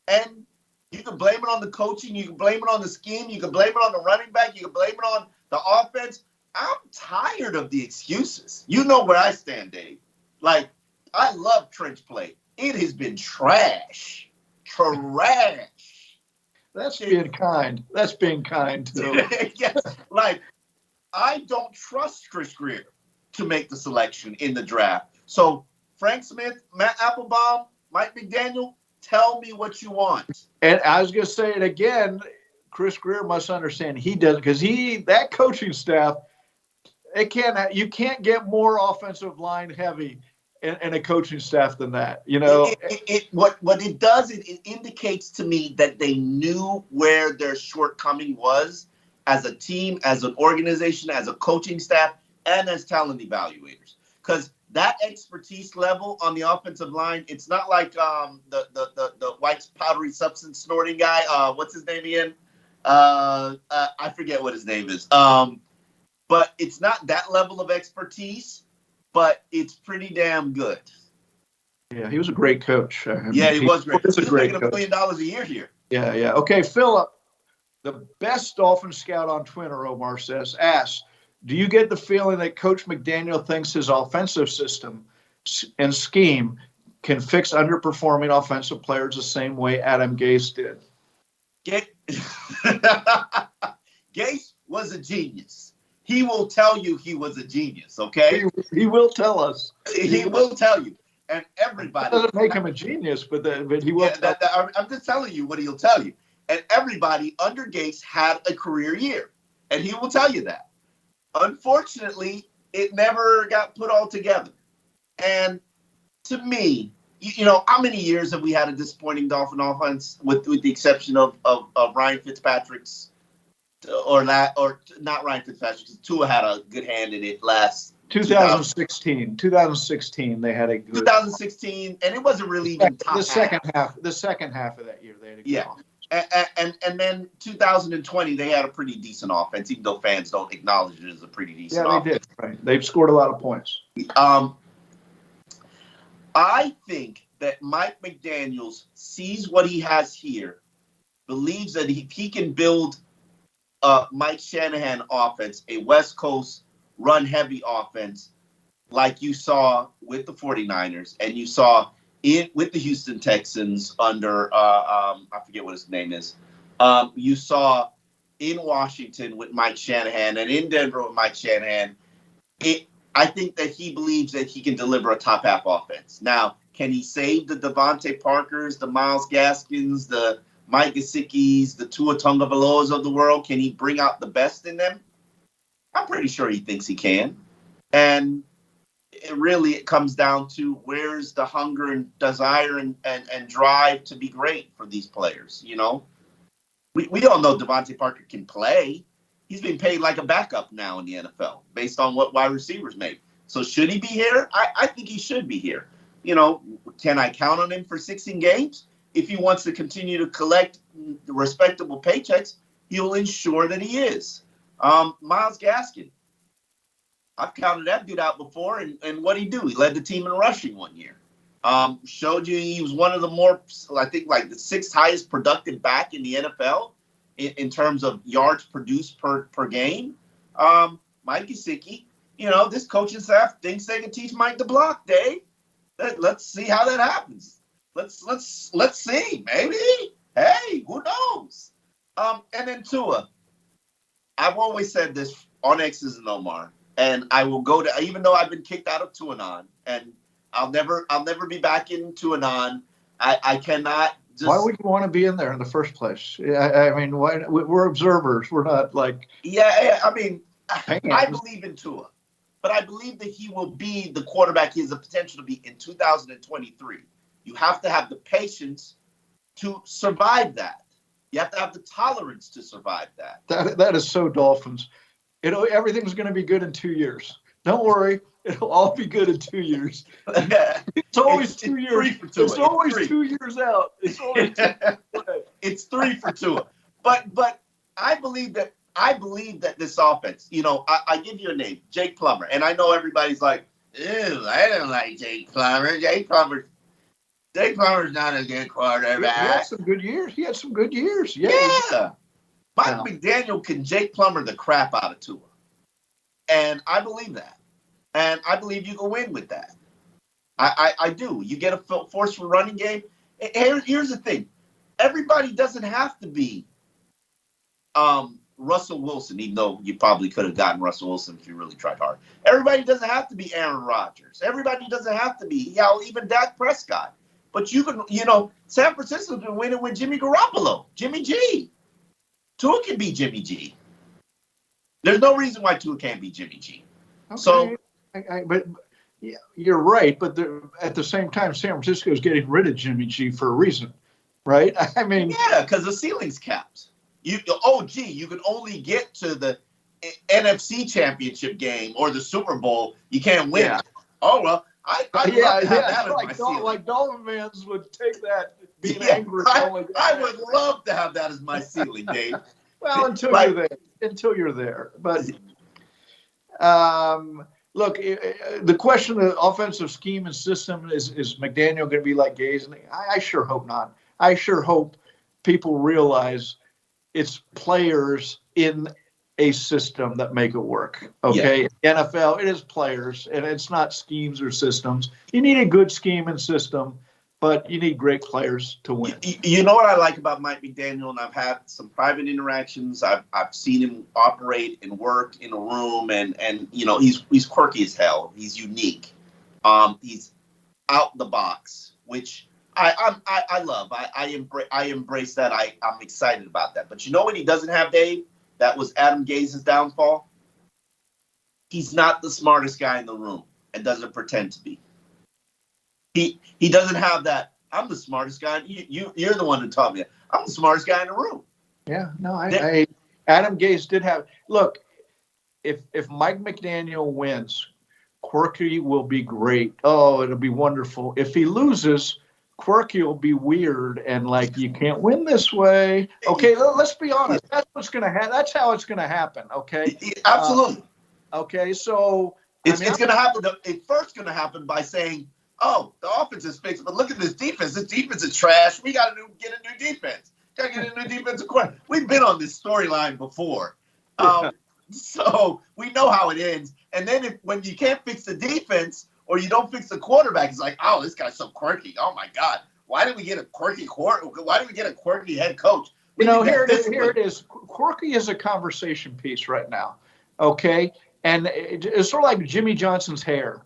And you can blame it on the coaching. You can blame it on the scheme. You can blame it on the running back. You can blame it on the offense. I'm tired of the excuses. You know where I stand, Dave. Like, I love trench play. It has been trash. Trash. That's being kind. That's being kind, too. Yes. Like, I don't trust Chris Greer to make the selection in the draft. So, Frank Smith, Matt Applebaum, Mike McDaniel, tell me what you want. And I was going to say it again. Chris Greer must understand he doesn't, because that coaching staff, you can't get more offensive line heavy in a coaching staff than that. You know, what it does, it indicates to me that they knew where their shortcoming was as a team, as an organization, as a coaching staff, and as talent evaluators. Because that expertise level on the offensive line, it's not like the white powdery substance snorting guy. What's his name again? I forget what his name is. But it's not that level of expertise, but it's pretty damn good. Yeah, he was a great coach. He was great. He's making $1 million a year here. Yeah. Okay, Philip, the best Dolphin scout on Twitter, Omar says, asks, do you get the feeling that Coach McDaniel thinks his offensive system and scheme can fix underperforming offensive players the same way Adam Gase did? Gase was a genius. He will tell you he was a genius, okay? He will tell us. He will tell you. And everybody. That doesn't make him a genius, but he will tell I'm just telling you what he'll tell you. And everybody under Gase had a career year. And he will tell you that. Unfortunately, it never got put all together. And to me, you know, how many years have we had a disappointing Dolphin offense with the exception of Ryan Fitzpatrick's, or not Ryan Fitzpatrick, because Tua had a good hand in it last 2016. 2016, they had a good 2016, and it wasn't really even top the second half of that year. They had a good offense. And then 2020, they had a pretty decent offense, even though fans don't acknowledge it as a pretty decent offense. Yeah, they did. Right. They've scored a lot of points. I think that Mike McDaniels sees what he has here, believes that he can build a Mike Shanahan offense, a West Coast run-heavy offense, like you saw with the 49ers, and you saw with the Houston Texans under, I forget what his name is. You saw in Washington with Mike Shanahan and in Denver with Mike Shanahan. I think that he believes that he can deliver a top half offense. Now, can he save the Devontae Parkers, the Myles Gaskins, the Mike Gesicki's, the Tua Tagovailoas of the world? Can he bring out the best in them? I'm pretty sure he thinks he can. And it comes down to where's the hunger and desire and drive to be great for these players. You know, we all know Devontae Parker can play. He's being paid like a backup now in the NFL based on what wide receivers make. So should he be here? I think he should be here. You know, can I count on him for 16 games? if he wants to continue to collect respectable paychecks, he'll ensure that he is. Myles Gaskin, I've counted that dude out before, and what'd he do? He led the team in rushing one year. Showed you he was one of the more, I think, like the 6th highest productive back in the NFL in terms of yards produced per game. Mike Gesicki, this coaching staff thinks they can teach Mike to block, Dave. Let's see how that happens. Let's see, maybe. Hey, who knows? And then Tua. I've always said this on X's and Omar, and I will go to, even though I've been kicked out of Tuanon, and I'll never be back in Tuanon. I cannot. Why would you want to be in there in the first place? I mean, we're observers. We're not like. Yeah. I mean, I believe in Tua, but I believe that he will be the quarterback he has the potential to be in 2023. You have to have the patience to survive that. You have to have the tolerance to survive that. That is so Dolphins. Everything's going to be good in 2 years. Don't worry. It'll all be good in 2 years. It's always 2 years. It's always 2 years out. It's always It's 3 for Tua. But I believe that this offense, I give you a name, Jake Plummer. And I know everybody's like, ew, I don't like Jake Plummer. Jake Plummer's not a good quarterback. He had some good years. Yeah. Mike McDaniel can Jake Plummer the crap out of Tua. And I believe that. And I believe you can win with that. I do. You get a forceful running game. Here's the thing. Everybody doesn't have to be Russell Wilson, even though you probably could have gotten Russell Wilson if you really tried hard. Everybody doesn't have to be Aaron Rodgers. Everybody doesn't have to be, even Dak Prescott. But you can, San Francisco's been winning with Jimmy Garoppolo, Jimmy G. Tua can be Jimmy G. There's no reason why Tua can't be Jimmy G. Okay. So, but yeah, you're right. But at the same time, San Francisco is getting rid of Jimmy G for a reason, right? I mean, yeah, because the ceiling's capped. You can only get to the NFC Championship game or the Super Bowl. You can't win. Yeah. Oh well, I'd love to have that as my ceiling. Like Dolphin fans would take that being angry. I would love to have that as my ceiling, Dave. Well, until you're there. But look, the question of offensive scheme and system is McDaniel going to be like Gaze? I sure hope not. I sure hope people realize it's players in a system that make it work. Okay. Yeah. NFL, it is players, and it's not schemes or systems. You need a good scheme and system, but you need great players to win. You know what I like about Mike McDaniel, and I've had some private interactions. I've seen him operate and work in a room, and he's quirky as hell. He's unique. He's out the box, which I love. I embrace that. I'm excited about that. But you know what he doesn't have, Dave? That was Adam Gaze's downfall. He's not the smartest guy in the room and doesn't pretend to be. He doesn't have that. I'm the smartest guy. You're the one who taught me. I'm the smartest guy in the room. Yeah, no, Adam Gase did have. Look, if Mike McDaniel wins, quirky will be great. Oh, it'll be wonderful. If he loses, quirky will be weird and like you can't win this way. Okay, let's be honest. That's what's going to happen. That's how it's going to happen. Okay, absolutely. Okay, so it's going to happen. It's first going to happen by saying, "Oh, the offense is fixed, but look at this defense. This defense is trash. We got to get a new defense. Got to get a new defensive coordinator." We've been on this storyline before, so we know how it ends. And then when you can't fix the defense, or you don't fix the quarterback, it's like, oh, this guy's so quirky. Oh my God, why did we get a quirky Why did we get a quirky head coach? Here it is. Quirky is a conversation piece right now. Okay, and it's sort of like Jimmy Johnson's hair.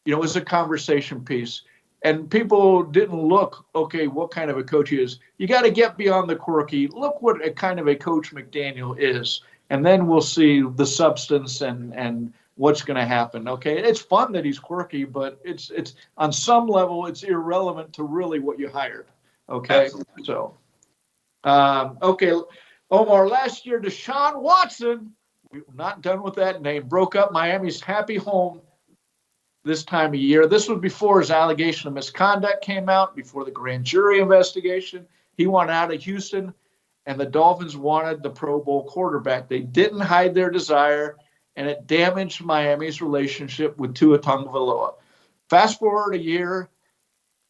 Is a conversation piece, and people didn't look. Okay, what kind of a coach he is? You got to get beyond the quirky. Look what a kind of a coach McDaniel is, and then we'll see the substance and what's going to happen. Okay, it's fun that he's quirky, but it's on some level it's irrelevant to really what you hired. Okay, absolutely. So okay, Omar. Last year, Deshaun Watson, we're not done with that name, broke up Miami's happy home this time of year. This was before his allegation of misconduct came out, before the grand jury investigation. He wanted out of Houston, and the Dolphins wanted the Pro Bowl quarterback. They didn't hide their desire, and it damaged Miami's relationship with Tua Tagovailoa. Fast forward a year,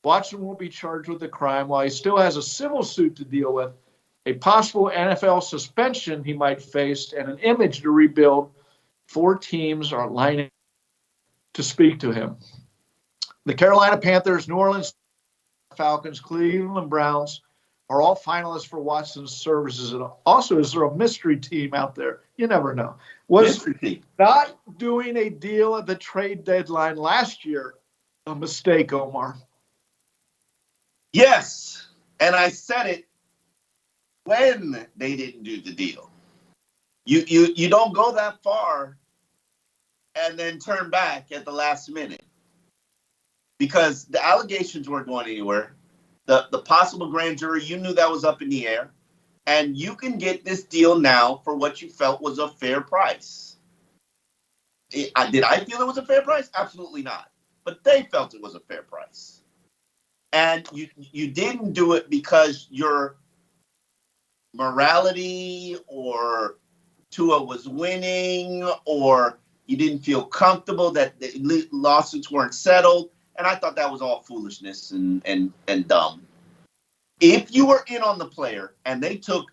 Watson won't be charged with the crime while he still has a civil suit to deal with, a possible NFL suspension he might face, and an image to rebuild. 4 teams are lining to speak to him. The Carolina Panthers, New Orleans Falcons, Cleveland Browns are all finalists for Watson's services. And also, is there a mystery team out there? You never know. Was not doing a deal at the trade deadline last year a mistake, Omar? Yes, and I said it when they didn't do the deal. You don't go that far and then turn back at the last minute, because the allegations weren't going anywhere. The possible grand jury, you knew that was up in the air, and you can get this deal now for what you felt was a fair price. Did I feel it was a fair price? Absolutely not. But they felt it was a fair price. And you didn't do it because your morality or Tua was winning, or you didn't feel comfortable that the lawsuits weren't settled. And I thought that was all foolishness and dumb. If you were in on the player and they took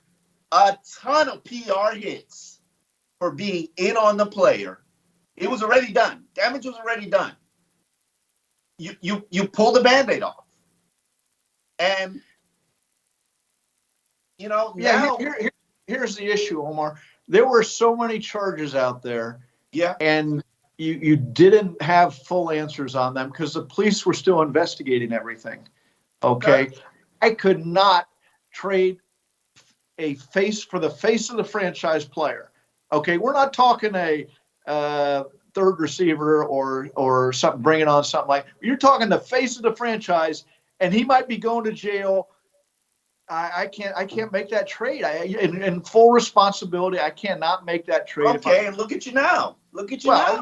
a ton of PR hits for being in on the player, it was already done. Damage was already done. You pull the Band-Aid off. And, now... Here's the issue, Omar. There were so many charges out there. Yeah. And you didn't have full answers on them because the police were still investigating everything. Okay. I could not trade a face for the face of the franchise player. Okay. We're not talking a third receiver or something, bringing on something like, you're talking the face of the franchise, and he might be going to jail. I can't make that trade. In full responsibility, I cannot make that trade. Okay, and look at you now. Now.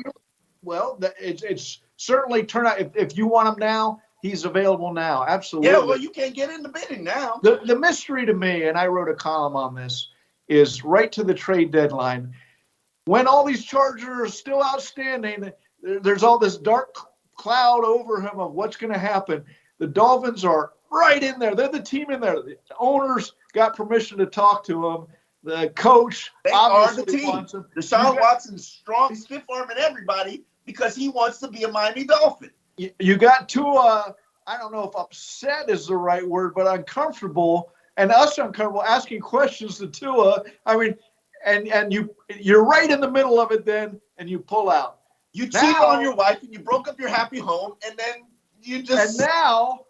Well, it's certainly turned out. If you want him now, he's available now. Absolutely. Yeah, well, you can't get in the bidding now. The mystery to me, and I wrote a column on this, is right to the trade deadline, when all these charges are still outstanding, there's all this dark cloud over him of what's going to happen. The Dolphins are right in there. They're the team in there. The owners got permission to talk to him. The coach obviously the team. Wants him. Deshaun Watson's strong, stiff-arming everybody because he wants to be a Miami Dolphin. You got Tua, I don't know if upset is the right word, but uncomfortable, and us uncomfortable asking questions to Tua. I mean, and you're right in the middle of it then, and you pull out. You cheated on your wife, and you broke up your happy home, and then you just... And now...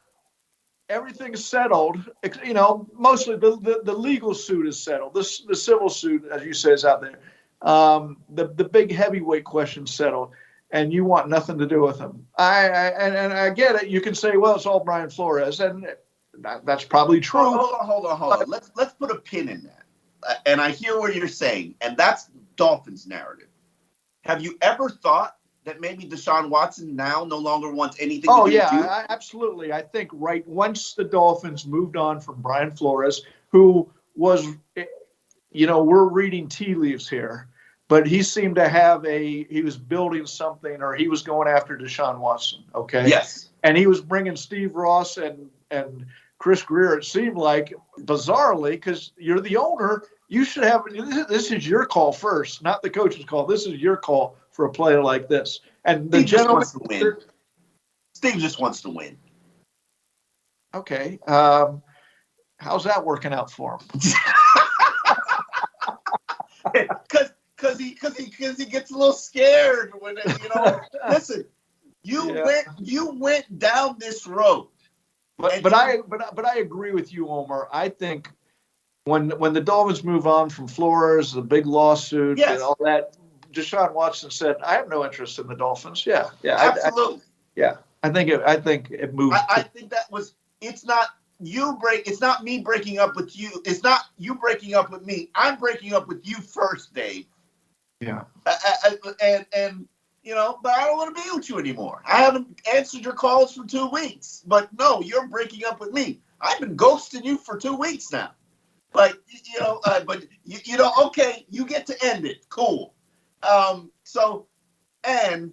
everything's settled, mostly the legal suit is settled. The civil suit, as you say, is out there. The big heavyweight question settled, and you want nothing to do with him. I get it. You can say, well, it's all Brian Flores, and that's probably true. Hold on. Let's put a pin in that. And I hear what you're saying, and that's Dolphins' narrative. Have you ever thought that maybe Deshaun Watson now no longer wants anything to do with you? Absolutely. I think once the Dolphins moved on from Brian Flores, who was, we're reading tea leaves here, but he seemed to have he was building something, or he was going after Deshaun Watson. Okay. Yes. And he was bringing Steve Ross and Chris Greer, it seemed like, bizarrely, because you're the owner. You should have, this is your call first, not the coach's call. This is your call for a player like this. And the gentleman, Steve just wants to win. Okay. How's that working out for him? Because he gets a little scared when listen, you went down this road. But I agree with you, Omar. I think when the Dolphins move on from Flores, the big lawsuit, and all that, Deshaun Watson said, "I have no interest in the Dolphins." Yeah, absolutely. I think it moved. I think that was. It's not It's not me breaking up with you. It's not you breaking up with me. I'm breaking up with you first, Dave. Yeah. And but I don't want to be with you anymore. I haven't answered your calls for 2 weeks. But no, you're breaking up with me. I've been ghosting you for 2 weeks now. But okay, you get to end it. Cool. And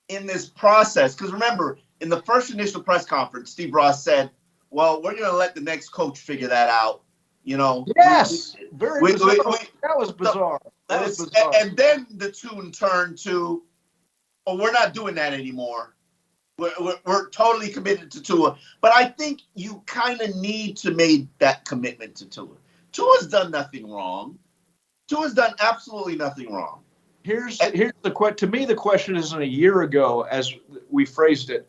in this process, because remember, in the first initial press conference, Steve Ross said, well, we're going to let the next coach figure that out. Yes. Very bizarre. That was bizarre. That was bizarre. And then the tune turned to, we're not doing that anymore. We're totally committed to Tua. But I think you kind of need to make that commitment to Tua. Tua's done nothing wrong. Tua's done absolutely nothing wring. Here's the question. To me, the question isn't a year ago, as we phrased it,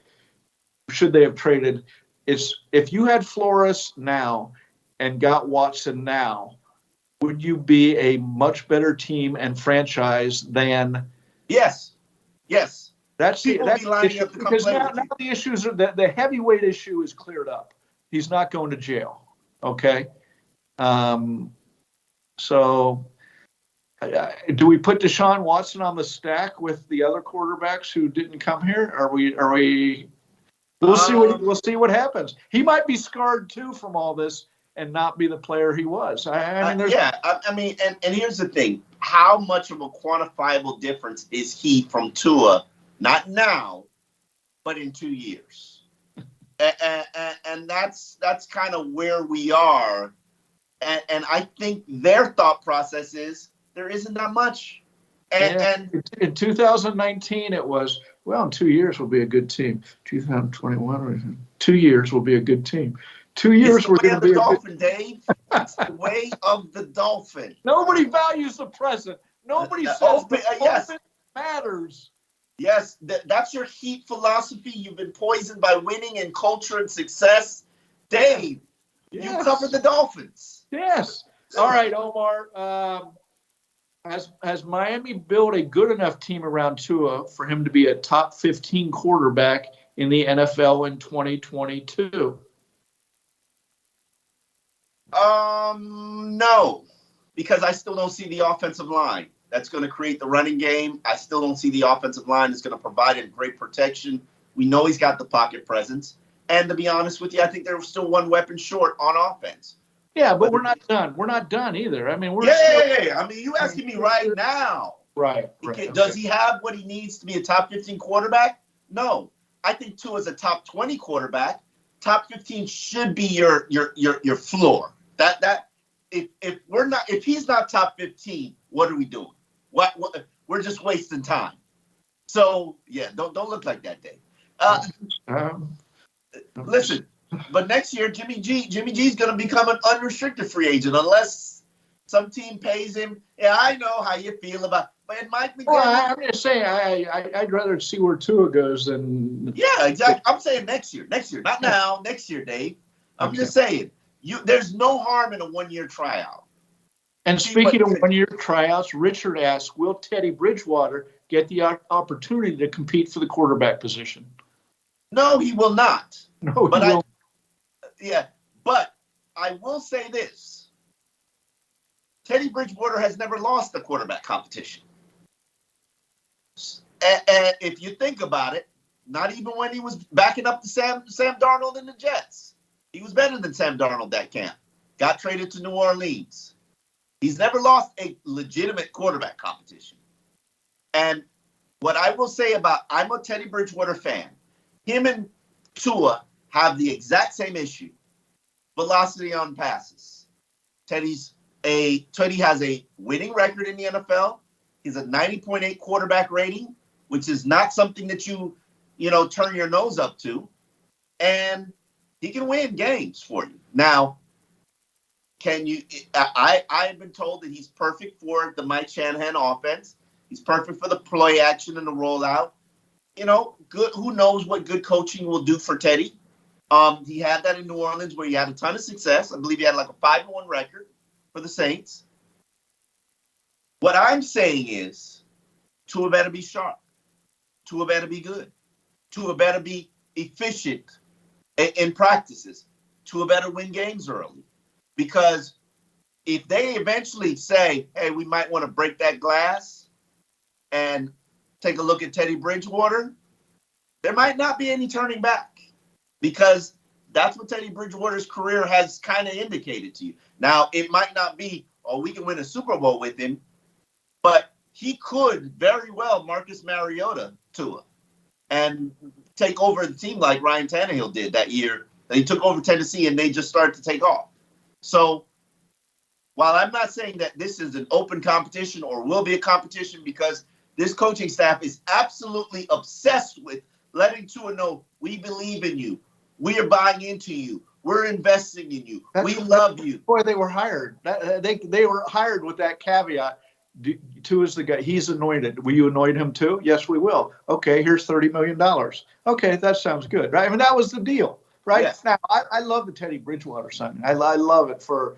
should they have traded? It's if you had Flores now and got Watson now, would you be a much better team and franchise than? Yes. That's the issue. Up to because now the issues are that the heavyweight issue is cleared up. He's not going to jail. Okay. So do we put Deshaun Watson on the stack with the other quarterbacks who didn't come here? Are we? We'll see what happens. He might be scarred too from all this and not be the player he was. And here's the thing: how much of a quantifiable difference is he from Tua? Not now, but in 2 years. And that's kind of where we are. And I think their thought process is there isn't that much. And in 2019, it was, well, in 2 years we'll be a good team. 2021, 2 years will be a good team. 2 years we're going to be a Dolphin, Dave. It's the way of the Dolphin. Nobody values the present. Nobody says the present matters. Yes, that's your Heat philosophy. You've been poisoned by winning and culture and success. Dave, you cover the Dolphins. Yes. All right, Omar. Has Miami built a good enough team around Tua for him to be a top 15 quarterback in the NFL in 2022? No, because I still don't see the offensive line that's going to create the running game. I still don't see the offensive line that's going to provide him great protection. We know he's got the pocket presence. And to be honest with you, I think they're still one weapon short on offense. Yeah, but we're not done. We're not done either. I mean, I mean, you asking me right now. Right. Does he have what he needs to be a top 15 quarterback? No. I think Tua is a top 20 quarterback. Top 15 should be your floor. If he's not top 15, what are we doing? What we're just wasting time. So yeah, don't look like that, Dave. Listen, but next year Jimmy G's going to become an unrestricted free agent unless some team pays him. Yeah, I know how you feel about. But Mike McDaniel. Well, I'm just saying I'd rather see where Tua goes than. Yeah, exactly. I'm saying next year, not now. Next year, Dave. I'm just saying there's no harm in a 1-year tryout. And speaking of 1-year tryouts, Richard asks, will Teddy Bridgewater get the opportunity to compete for the quarterback position? No, he will not. No, he won't. But I will say this. Teddy Bridgewater has never lost the quarterback competition. And if you think about it, not even when he was backing up to Sam Darnold in the Jets. He was better than Sam Darnold that camp. Got traded to New Orleans. He's never lost a legitimate quarterback competition. And what I will say I'm a Teddy Bridgewater fan. Him and Tua have the exact same issue. Velocity on passes. Teddy has a winning record in the NFL. He's a 90.8 quarterback rating, which is not something that you turn your nose up to. And he can win games for you. Now, I've been told that he's perfect for the Mike Shanahan offense. He's perfect for the play action and the rollout. Good. Who knows what good coaching will do for Teddy? He had that in New Orleans where he had a ton of success. I believe he had like a 5-1 record for the Saints. What I'm saying is Tua better be sharp. Tua better be good. Tua better be efficient in practices. Tua better win games early. Because if they eventually say, hey, we might want to break that glass and take a look at Teddy Bridgewater, there might not be any turning back because that's what Teddy Bridgewater's career has kind of indicated to you. Now, it might not be, oh, we can win a Super Bowl with him, but he could very well Marcus Mariota Tua and take over the team like Ryan Tannehill did that year. They took over Tennessee and they just started to take off. So while I'm not saying that this is an open competition or will be a competition, because this coaching staff is absolutely obsessed with letting Tua know, we believe in you. We are buying into you. We're investing in you. We love you. Boy, they were hired. They were hired with that caveat. Tua's the guy. He's anointed. Will you anoint him too? Yes, we will. Okay, here's $30 million. Okay, that sounds good, right? I mean, that was the deal, right? Yes. Now, I love the Teddy Bridgewater signing. I love it for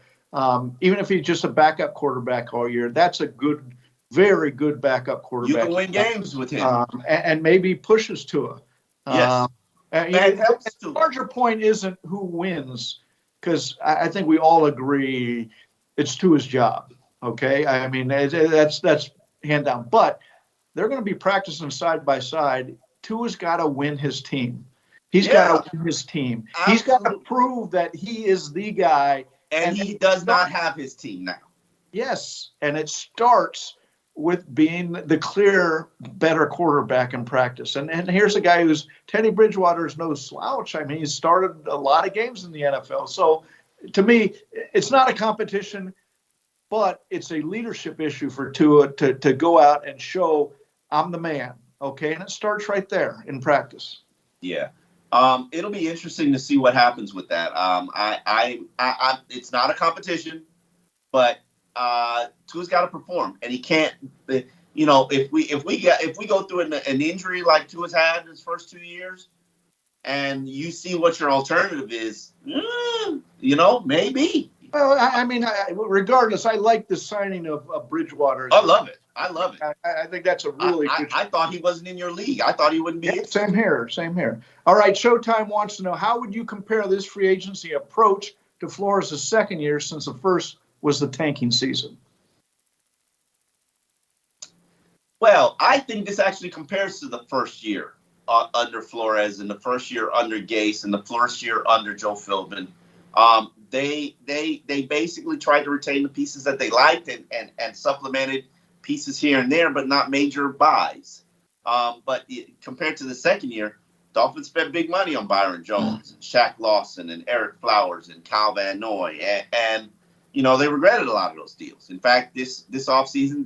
even if he's just a backup quarterback all year. That's a good, very good backup quarterback. You can win games with him, and maybe pushes Tua. Yes. And helps the larger point isn't who wins, because I think we all agree it's Tua's job. Okay, I mean that's hand down. But they're going to be practicing side by side. Tua's got to win his team. He's got to win his team. Absolutely. He's got to prove that he is the guy. And he does not have his team now. Yes, and it starts with being the clear better quarterback in practice. And here's a guy who's Teddy Bridgewater is no slouch. I mean, he's started a lot of games in the NFL. So to me, it's not a competition, but it's a leadership issue for Tua to go out and show I'm the man. Okay. And it starts right there in practice. Yeah. It'll be interesting to see what happens with that. It's not a competition, but Tua's got to perform, and he can't. You know, if we go through an injury like Tua's had his first 2 years, and you see what your alternative is, you know, maybe. Well, I mean, regardless, I like the signing of Bridgewater. I love it. I think that's a really good. I thought he wasn't in your league. I thought he wouldn't be. Yeah, same here. All right, Showtime wants to know, how would you compare this free agency approach to Flores' second year, since the first was the tanking season? Well, I think this actually compares to the first year under Flores and the first year under Gase and the first year under Joe Philbin. They basically tried to retain the pieces that they liked and supplemented pieces here and there, but not major buys. But compared to the second year, Dolphins spent big money on Byron Jones and Shaq Lawson and Eric Flowers and Kyle Van Noy. And you know, they regretted a lot of those deals. In fact, this offseason,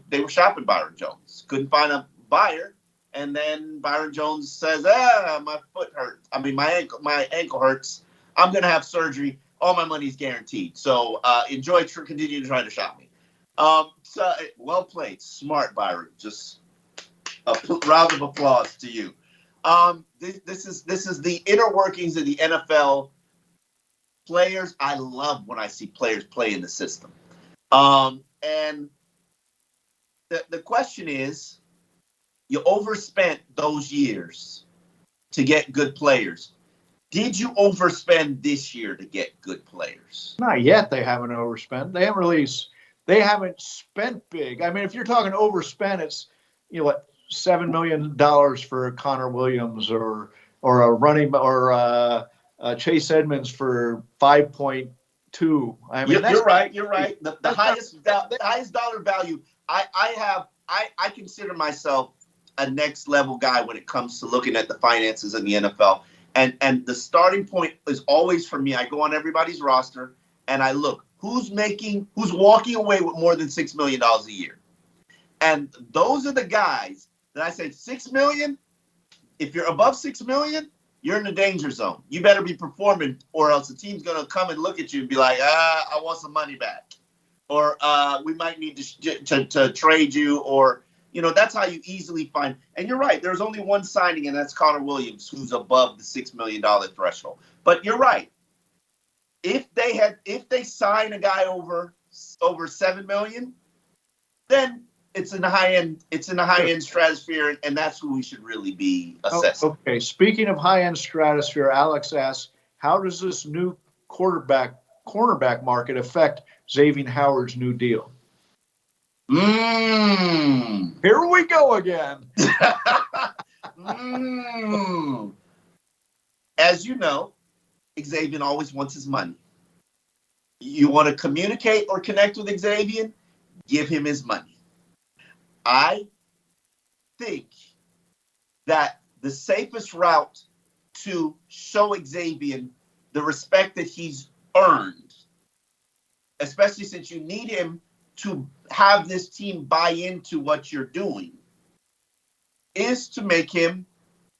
they were shopping Byron Jones. Couldn't find a buyer. And then Byron Jones says, my foot hurts. I mean, my ankle hurts. I'm going to have surgery. All my money's guaranteed. So continue to try to shop me. So well played. Smart, Byron. Just a round of applause to you. This is the inner workings of the NFL. Players, I love when I see players play in the system. And the question is, you overspent those years to get good players. Did you overspend this year to get good players? Not yet. They haven't overspent. They haven't spent big. I mean, if you're talking overspent, it's, you know, what, $7 million for Connor Williams or a running or Chase Edmonds for 5.2. I mean, you're right. The highest dollar value. I consider myself a next level guy when it comes to looking at the finances in the NFL. And the starting point is always for me. I go on everybody's roster and I look who's walking away with more than $6 million a year. And those are the guys that I say $6 million. If you're above $6 million, you're in the danger zone. You better be performing, or else the team's going to come and look at you and be like, I want some money back. Or we might need to trade you. Or, you know, that's how you easily find. And you're right. There's only one signing, and that's Connor Williams, who's above the $6 million threshold. But you're right. If they sign a guy over $7 million, then it's in the high end stratosphere, and that's who we should really be assessing. Okay. Speaking of high end stratosphere, Alex asks, how does this new cornerback market affect Xavier Howard's new deal? Here we go again. As you know, Xavier always wants his money. You want to communicate or connect with Xavier, give him his money. I think that the safest route to show Xavier the respect that he's earned, especially since you need him to have this team buy into what you're doing, is to make him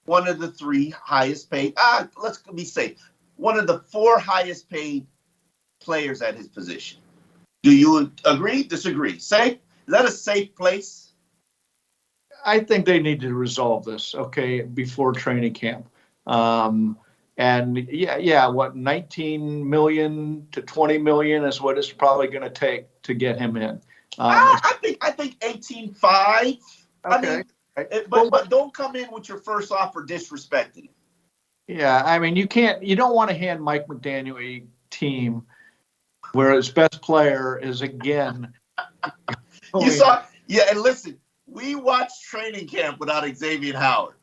one of the 3 highest paid, let's be safe, one of the 4 highest paid players at his position. Do you agree? Disagree? Safe? Is that a safe place? I think they need to resolve this, okay, before training camp. And what 19 million to 20 million is what it's probably going to take to get him in. I think 18.5. Okay. I mean, but don't come in with your first offer disrespecting him. Yeah, I mean, you don't want to hand Mike McDaniel a team where his best player is again. You saw, yeah, and listen, we watched training camp without Xavier Howard.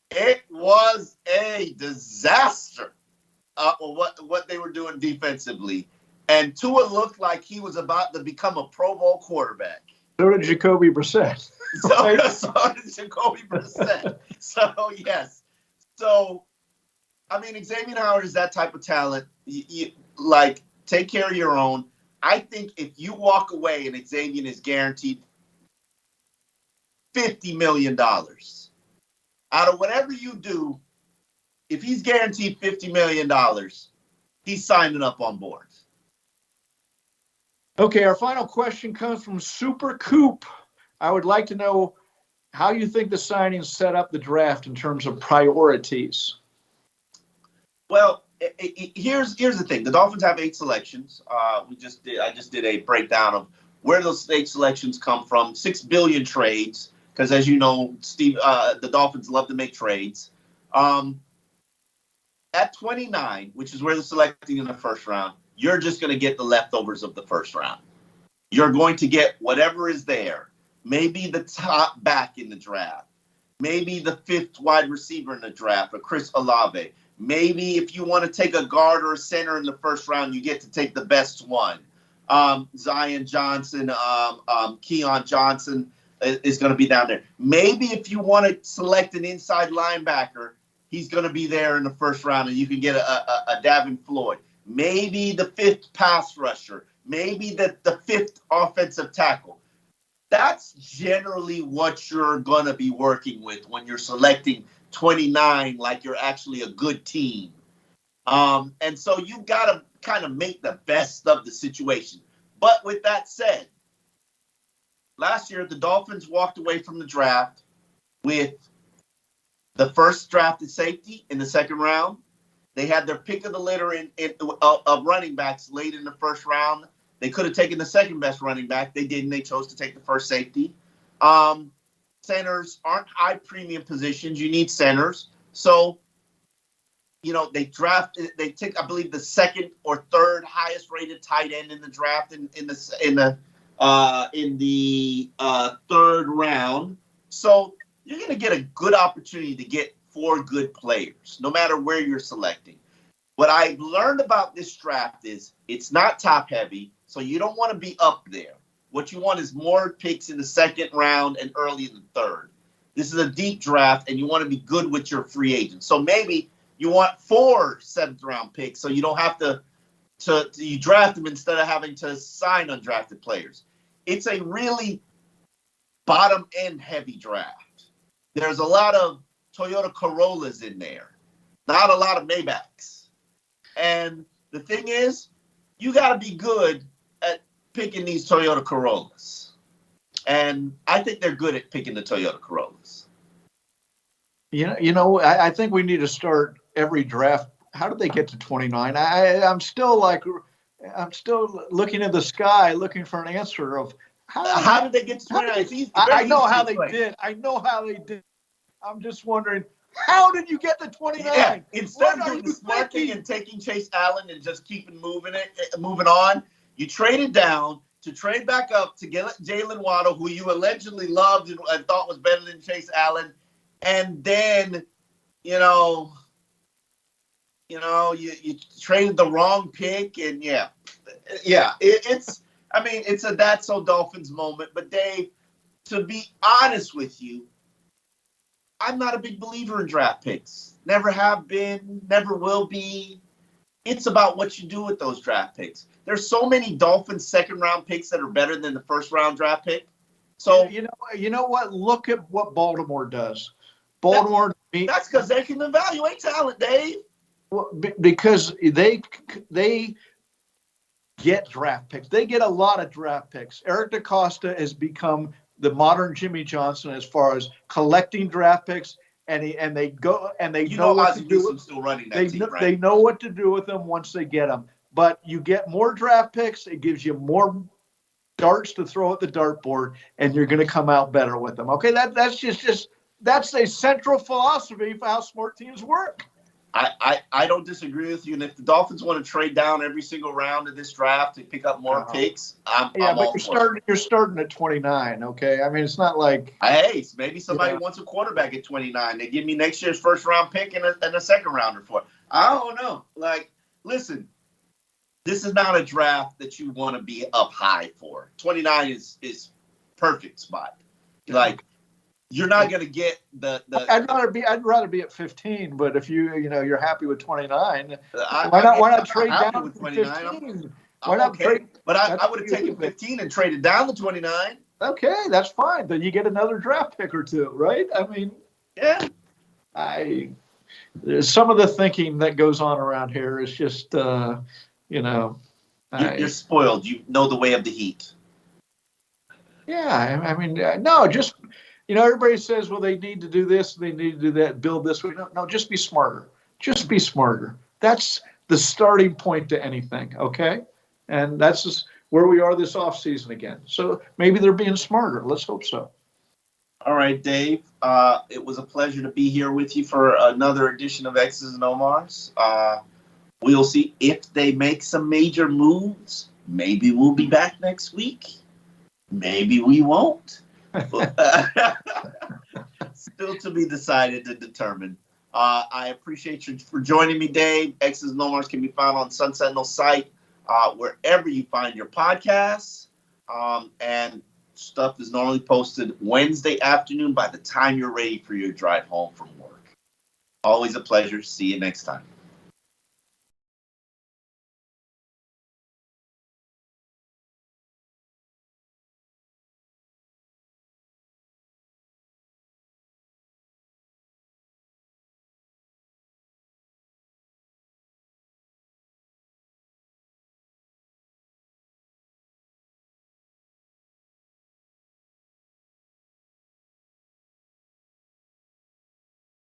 It was a disaster. What they were doing defensively, and Tua looked like he was about to become a Pro Bowl quarterback. So did Jacoby Brissett. So did Jacoby Brissett. So yes. So, I mean, Xavier Howard is that type of talent. You take care of your own. I think if you walk away and Xavier is guaranteed $50 million, out of whatever you do, if he's guaranteed $50 million, he's signing up on board. Okay, our final question comes from Super Coop. I would like to know how you think the signings set up the draft in terms of priorities. Well, here's the thing. The Dolphins have 8 selections. I just did a breakdown of where those 8 selections come from. 6 billion trades, because as you know, Steve, the Dolphins love to make trades. At 29, which is where they're selecting in the first round, you're just going to get the leftovers of the first round. You're going to get whatever is there. Maybe the top back in the draft. Maybe the 5th wide receiver in the draft, or Chris Olave. Maybe if you want to take a guard or a center in the first round, you get to take the best one. Zion Johnson, Keon Johnson is going to be down there. Maybe if you want to select an inside linebacker, he's going to be there in the first round, and you can get a Davin Floyd. Maybe the 5th pass rusher. Maybe the 5th offensive tackle. That's generally what you're going to be working with when you're selecting 29, like you're actually a good team. And so you've got to kind of make the best of the situation. But with that said, last year the Dolphins walked away from the draft with the first drafted safety in the second round. They had their pick of the litter of running backs late in the first round. They could have taken the second best running back. They didn't. They chose to take the first safety. Centers aren't high premium positions. You need centers. So, they take, I believe, the 2nd or 3rd highest rated tight end in the draft in the 3rd round. So you're going to get a good opportunity to get 4 good players, no matter where you're selecting. What I've learned about this draft is it's not top heavy, so you don't want to be up there. What you want is more picks in the 2nd round and early in the 3rd. This is a deep draft, and you want to be good with your free agents. So maybe you want 4 7th-round picks, so you don't have to you draft them instead of having to sign undrafted players. It's a really bottom-end heavy draft. There's a lot of Toyota Corollas in there, not a lot of Maybachs. And the thing is, you got to be good at picking these Toyota Corollas. And I think they're good at picking the Toyota Corollas. I think we need to start every draft. How did they get to 29? I'm still looking at the sky, looking for an answer of how did they get to 29? I know how they did. I'm just wondering, how did you get to 29? Yeah, instead of doing the smart thing and taking Chase Allen and just keeping moving on, you traded down, to trade back up to get Jalen Waddle, who you allegedly loved and thought was better than Chase Allen, and then, you traded the wrong pick, and it's a that's so Dolphins moment. But Dave, to be honest with you, I'm not a big believer in draft picks. Never have been, never will be. It's about what you do with those draft picks. There's so many Dolphins second-round picks that are better than the first-round draft pick. So you know what? Look at what Baltimore does. Baltimore. That's because they can evaluate talent, Dave. Because they get draft picks. They get a lot of draft picks. Eric DaCosta has become the modern Jimmy Johnson as far as collecting draft picks, and they know what to do. Still running that team, right? They know what to do with them once they get them. But you get more draft picks, it gives you more darts to throw at the dartboard, and you're going to come out better with them. Okay, that's just that's a central philosophy for how smart teams work. I don't disagree with you. And if the Dolphins want to trade down every single round of this draft to pick up more picks, I'm all for it. You're starting at 29, okay? I mean, it's not like... Hey, maybe somebody wants a quarterback at 29. They give me next year's first-round pick and a second-rounder for it. I don't know. Like, listen, this is not a draft that you want to be up high for. 29 is perfect spot. Like, you're not going to get the. I'd rather be at 15, but if you're happy with 29, why not trade down with 29? Why not trade? But I would have taken 15 and traded down to 29. Okay, that's fine. Then you get another draft pick or two, right? I mean, yeah. Some of the thinking that goes on around here is just, you're spoiled. You know the way of the heat. Yeah, I mean, no, just. Everybody says, well, they need to do this, they need to do that, build this way. No, just be smarter. Just be smarter. That's the starting point to anything, okay? And that's just where we are this offseason again. So maybe they're being smarter. Let's hope so. All right, Dave. It was a pleasure to be here with you for another edition of X's and Omars. We'll see if they make some major moves. Maybe we'll be back next week. Maybe we won't. Still to be decided and determined. I appreciate you for joining me, Dave. X's and Omars can be found on Sun Sentinel site, wherever you find your podcasts. And stuff is normally posted Wednesday afternoon by the time you're ready for your drive home from work. Always a pleasure. See you next time.